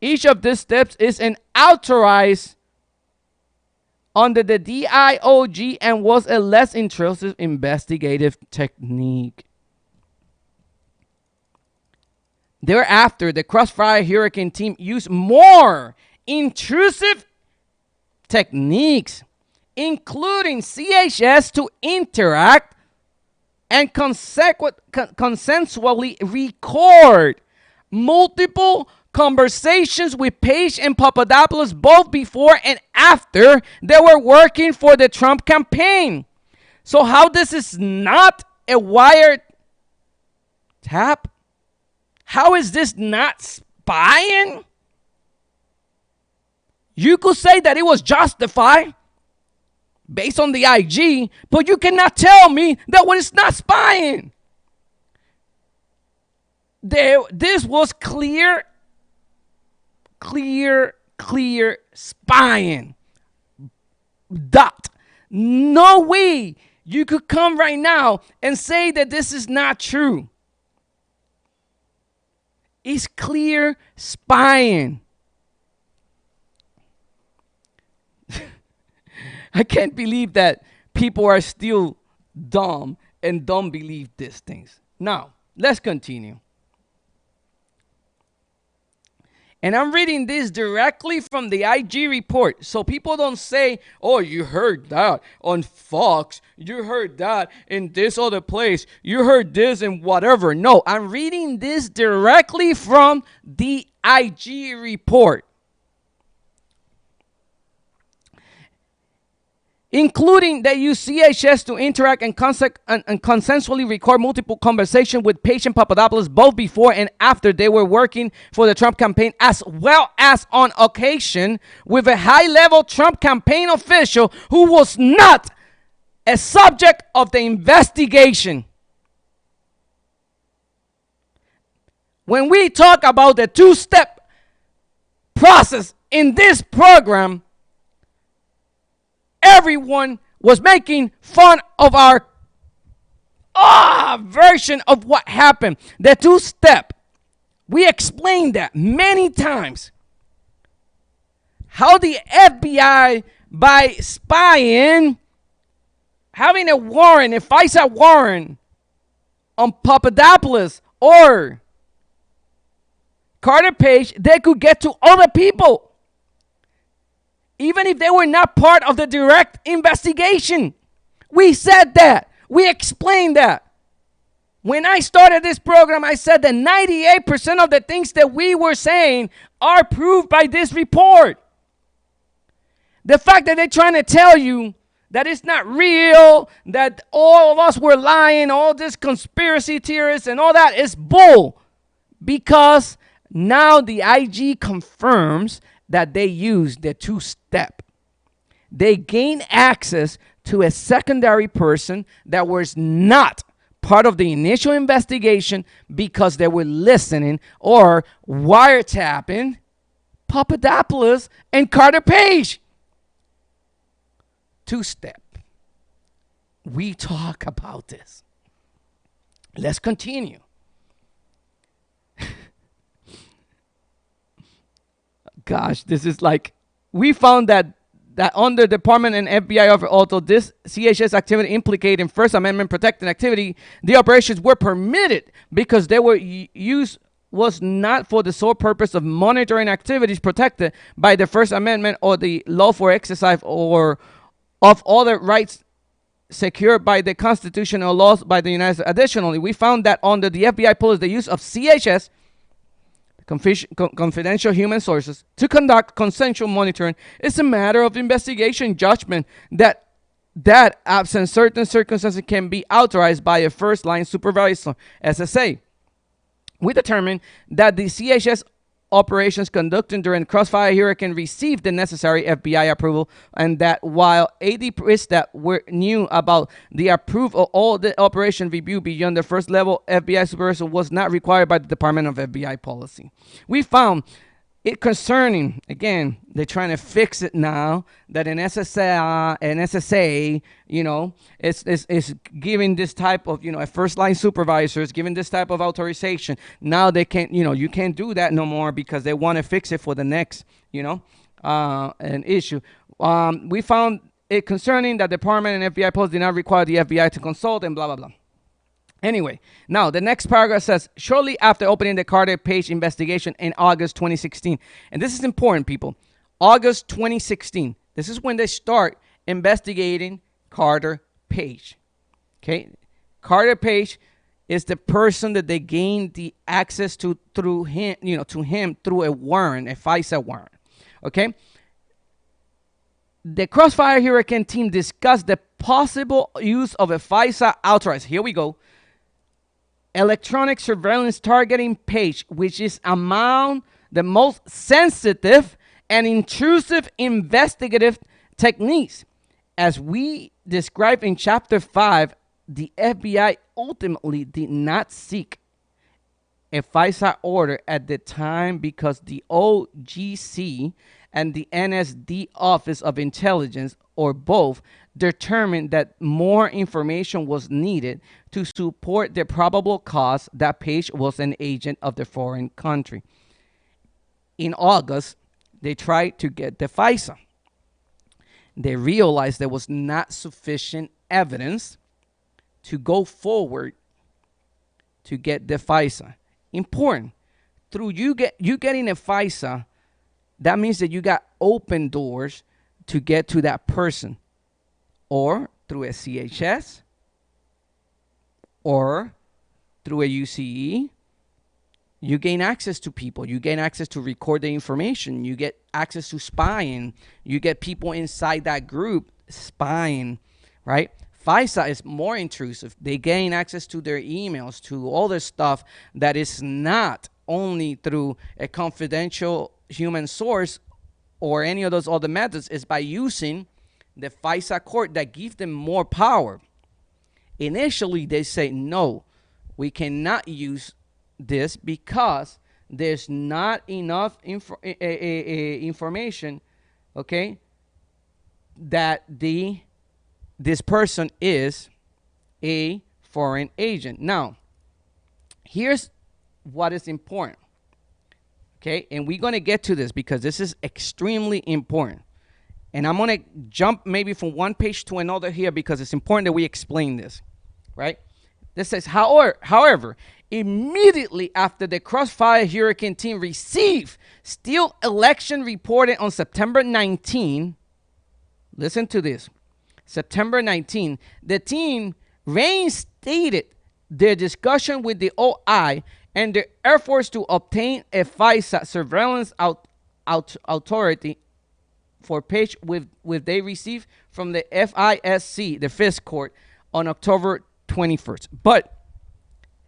Each of these steps is an authorized under the DIOG and was a less intrusive investigative technique. Thereafter, the Crossfire Hurricane team used more intrusive techniques, including CHS to interact and consensually record multiple conversations with Page and Papadopoulos both before and after they were working for the Trump campaign. So how this is not a wiretap? How is this not spying? You could say that it was justified based on the IG, but you cannot tell me that it's not spying. This was clear spying. Dot. No way you could come right now and say that this is not true. It's clear spying. I can't believe that people are still dumb and don't believe these things. Now, let's continue. And I'm reading this directly from the IG report. So people don't say, oh, you heard that on Fox. You heard that in this other place. You heard this and whatever. No, I'm reading this directly from the IG report. Including they use CHS to interact and consensually record multiple conversations with Page and Papadopoulos both before and after they were working for the Trump campaign, as well as on occasion with a high-level Trump campaign official who was not a subject of the investigation. When we talk about the two-step process in this program, everyone was making fun of our version of what happened. The two-step. We explained that many times. How the FBI, by spying, having a warrant, a FISA warrant on Papadopoulos or Carter Page, they could get to other people. Even if they were not part of the direct investigation. We said that. We explained that. When I started this program, I said that 98% of the things that we were saying are proved by this report. The fact that they're trying to tell you that it's not real, that all of us were lying, all this conspiracy theorists and all that is bull. Because now the IG confirms that they used the two-step. They gained access to a secondary person that was not part of the initial investigation because they were listening or wiretapping Papadopoulos and Carter Page. Two-step. We talk about this. Let's continue. Gosh, this is like, we found that under Department and FBI offer, although this CHS activity implicated in First Amendment protected activity, the operations were permitted because they were used was not for the sole purpose of monitoring activities protected by the First Amendment or the lawful exercise or of other rights secured by the Constitution or laws by the United States. Additionally, we found that under the FBI policy, the use of CHS, confidential human sources, to conduct consensual monitoring is a matter of investigation judgment that that absent certain circumstances can be authorized by a first line supervisor, SSA. We determined that the CHS operations conducted during Crossfire Hurricane received the necessary FBI approval, and that while AD priests that were knew about the approval of all the operation review beyond the first level FBI supervisor was not required by the Department of FBI policy. We found it concerning, again, they're trying to fix it now that an SSA, is giving this type of, a first line supervisors, giving this type of authorization. Now they can't, you can't do that no more because they want to fix it for the next, an issue. We found it concerning that Department and FBI policy did not require the FBI to consult and blah, blah, blah. Anyway, now the next paragraph says, shortly after opening the Carter Page investigation in August 2016, and this is important, people, August 2016, this is when they start investigating Carter Page. Okay, Carter Page is the person that they gained the access to through him, through a warrant, a FISA warrant. Okay. The Crossfire Hurricane team discussed the possible use of a FISA authorized, here we go, electronic surveillance targeting page, which is among the most sensitive and intrusive investigative techniques. As we described in Chapter 5, the FBI ultimately did not seek a FISA order at the time because the OGC and the NSD Office of Intelligence, or both, determined that more information was needed to support the probable cause that Page was an agent of the foreign country. In August, they tried to get the FISA. They realized there was not sufficient evidence to go forward to get the FISA. Important. Through you getting a FISA, that means that you got open doors to get to that person, or through a CHS, or through a UCE. You gain access to people. You gain access to record the information. You get access to spying. You get people inside that group spying, right? FISA is more intrusive. They gain access to their emails, to all this stuff that is not only through a confidential human source or any of those other methods. Is by using the FISA court that gives them more power. Initially, they say, no, we cannot use this because there's not enough information, okay, that this person is a foreign agent. Now, here's what is important, okay, and we're going to get to this because this is extremely important. And I'm going to jump maybe from one page to another here because it's important that we explain this, right? This says, however, immediately after the Crossfire Hurricane team received Steele election reported on September 19, listen to this, September 19, the team reinstated their discussion with the OI and their efforts to obtain a FISA surveillance authority for Page with they received from the FISC, the FISC court, on October 21st. But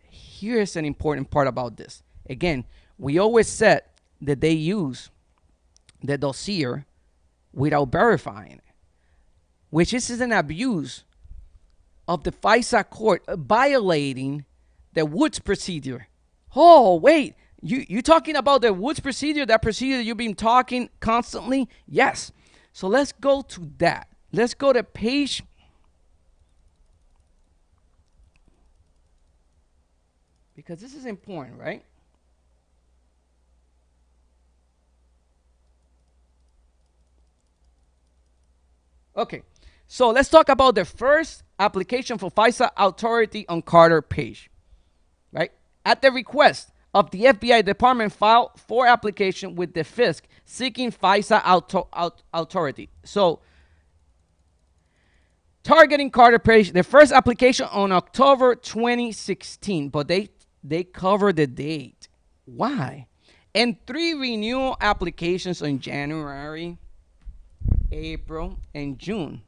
here's an important part about this. Again, we always said that they use the dossier without verifying it, which is an abuse of the FISA court violating the Woods procedure. Oh, wait, you talking about the Woods procedure, that procedure you've been talking constantly? Yes. So let's go to that. Let's go to page. Because this is important, right? Okay, so let's talk about the first application for FISA authority on Carter Page, right? At the request of the FBI department, filed for application with the FISC seeking FISA authority. So, targeting Carter Page, the first application on October 2016, but they cover the date. Why? And 3 renewal applications on January, April, and June.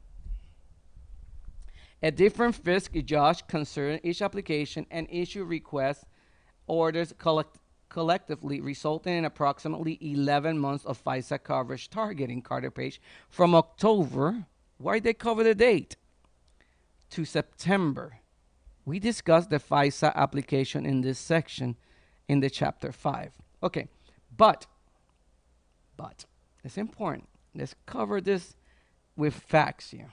A different fisc judge considered each application and issue request orders collectively, resulting in approximately 11 months of FISA coverage targeting Carter Page from October. Why they cover the date? To September. We discussed the FISA application in this section in the chapter 5. Okay, but it's important. Let's cover this with facts here.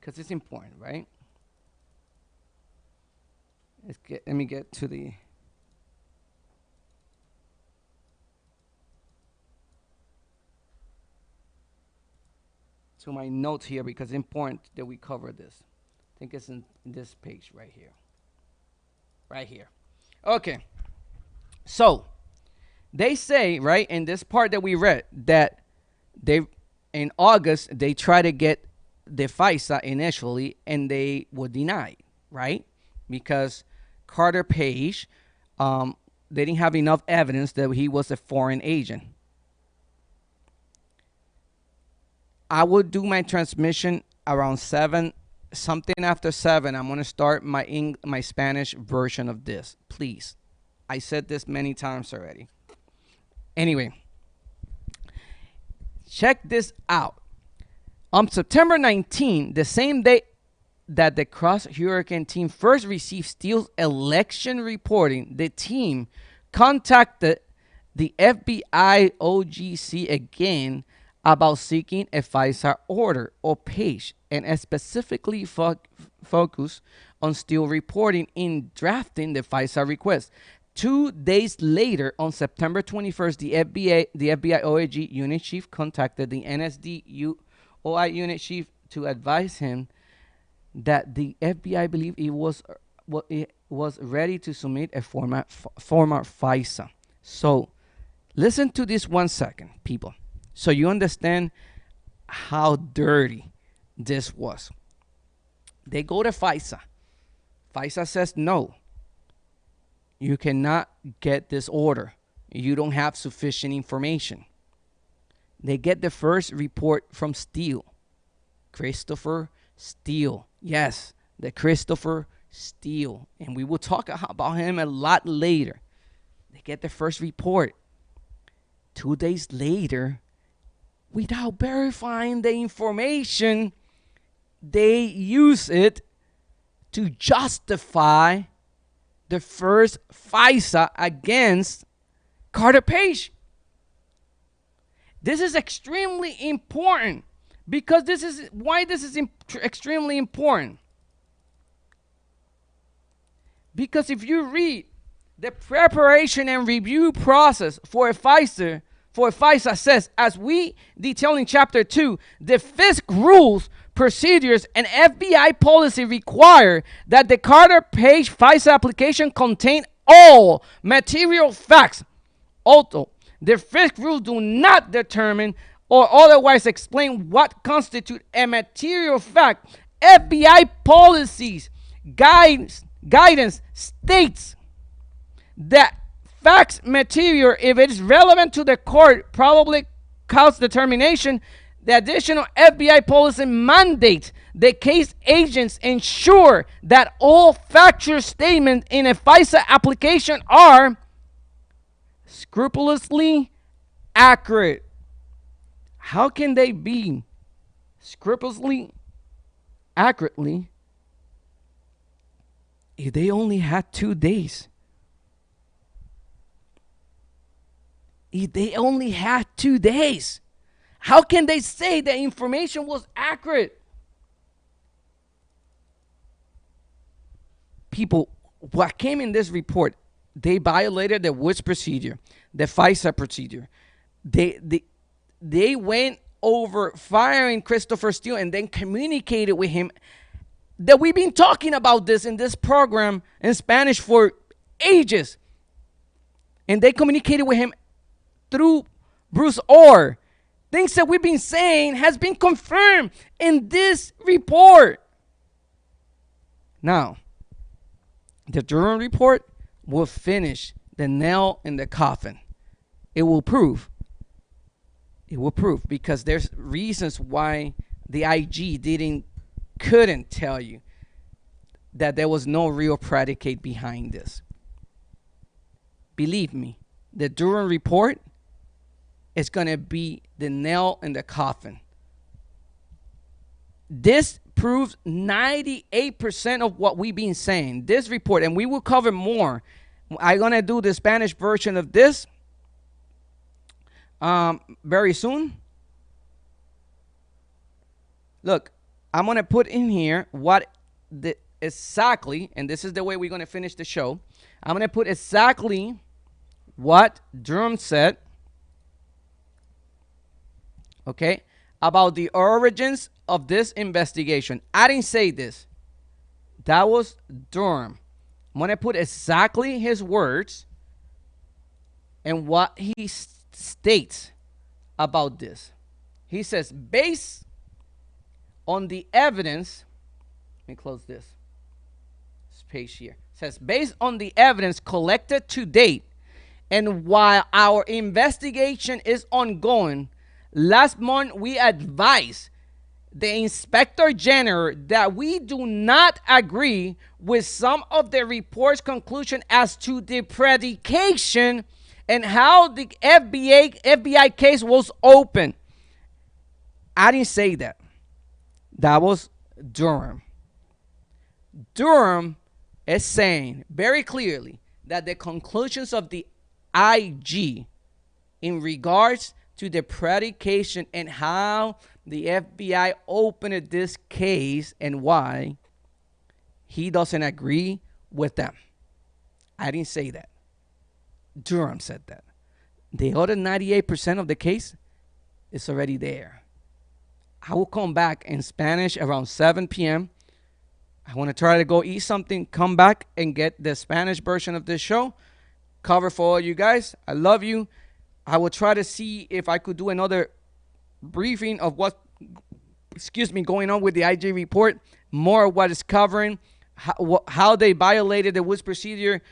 Because it's important, right? Let me get to my notes here, because it's important that we cover this. I think it's in this page right here. Right here. Okay. So they say, right, in this part that we read, that they in August they try to get the FISA initially, and they were denied, right? Because Carter Page, they didn't have enough evidence that he was a foreign agent. I will do my transmission around 7, something after 7. I'm going to start my Spanish version of this, please. I said this many times already. Anyway, check this out. On September 19, the same day that the Cross Hurricane team first received Steele's election reporting, the team contacted the FBI OGC again about seeking a FISA order or Page, and specifically focus on Steele reporting in drafting the FISA request. 2 days later, on September 21st, the FBI OIG unit chief contacted the NSD OI unit chief to advise him that the FBI believed it was ready to submit a format FISA. So listen to this 1 second, people, so you understand how dirty this was. They go to FISA. FISA says, no, you cannot get this order. You don't have sufficient information. They get the first report from Steele. Christopher Steele. Yes, the Christopher Steele. And we will talk about him a lot later. They get the first report. 2 days later, without verifying the information, they use it to justify the first FISA against Carter Page. This is extremely important, because this is why this is extremely important. Because if you read the preparation and review process for a FISA says, as we detail in chapter 2, the FISC rules, procedures, and FBI policy require that the Carter Page FISA application contain all material facts. Also, the FISC rules do not determine or otherwise explain what constitutes a material fact. FBI policies, guidance states that facts material, if it is relevant to the court, probably cause determination. The additional FBI policy mandates the case agents ensure that all factual statements in a FISA application are scrupulously accurate. How can they be scrupulously accurately if they only had 2 days? If they only had 2 days, how can they say the information was accurate? People, what came in this report, they violated the Woods procedure, the FISA procedure. They went over firing Christopher Steele and then communicated with him that we've been talking about this in this program in Spanish for ages. And they communicated with him through Bruce Orr. Things that we've been saying has been confirmed in this report. Now, the Durham report will finish the nail in the coffin. It will prove. It will prove, because there's reasons why the IG couldn't tell you that there was no real predicate behind this. Believe me, the Durham report is going to be the nail in the coffin. This proves 98% of what we've been saying. This report, and we will cover more. I'm going to do the Spanish version of this very soon. Look, I'm going to put in here what exactly, and this is the way we're going to finish the show. I'm going to put exactly what Durham said, okay, about the origins of this investigation. I didn't say this. That was Durham. I'm going to put exactly his words and what he states about this. He says, based on the evidence, let me close this page here. It says, based on the evidence collected to date, and while our investigation is ongoing, last month we advised the Inspector General that we do not agree with some of the report's conclusion as to the predication and how the FBI case was opened. I didn't say that. That was Durham. Durham is saying very clearly that the conclusions of the IG in regards to the predication and how the FBI opened this case and why he doesn't agree with them. I didn't say that. Durham said that. The other 98% of the case is already there. I will come back in Spanish around 7 p.m. I want to try to go eat something, come back and get the Spanish version of this show, cover for all you guys. I love you. I will try to see if I could do another briefing of what's going on with the IG report, more of what is covering, how they violated the Woods procedure,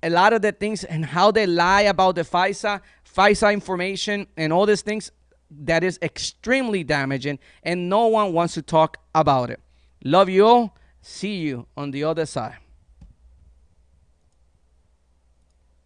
a lot of the things, and how they lie about the FISA information and all these things that is extremely damaging, and no one wants to talk about it. Love you all. See you on the other side.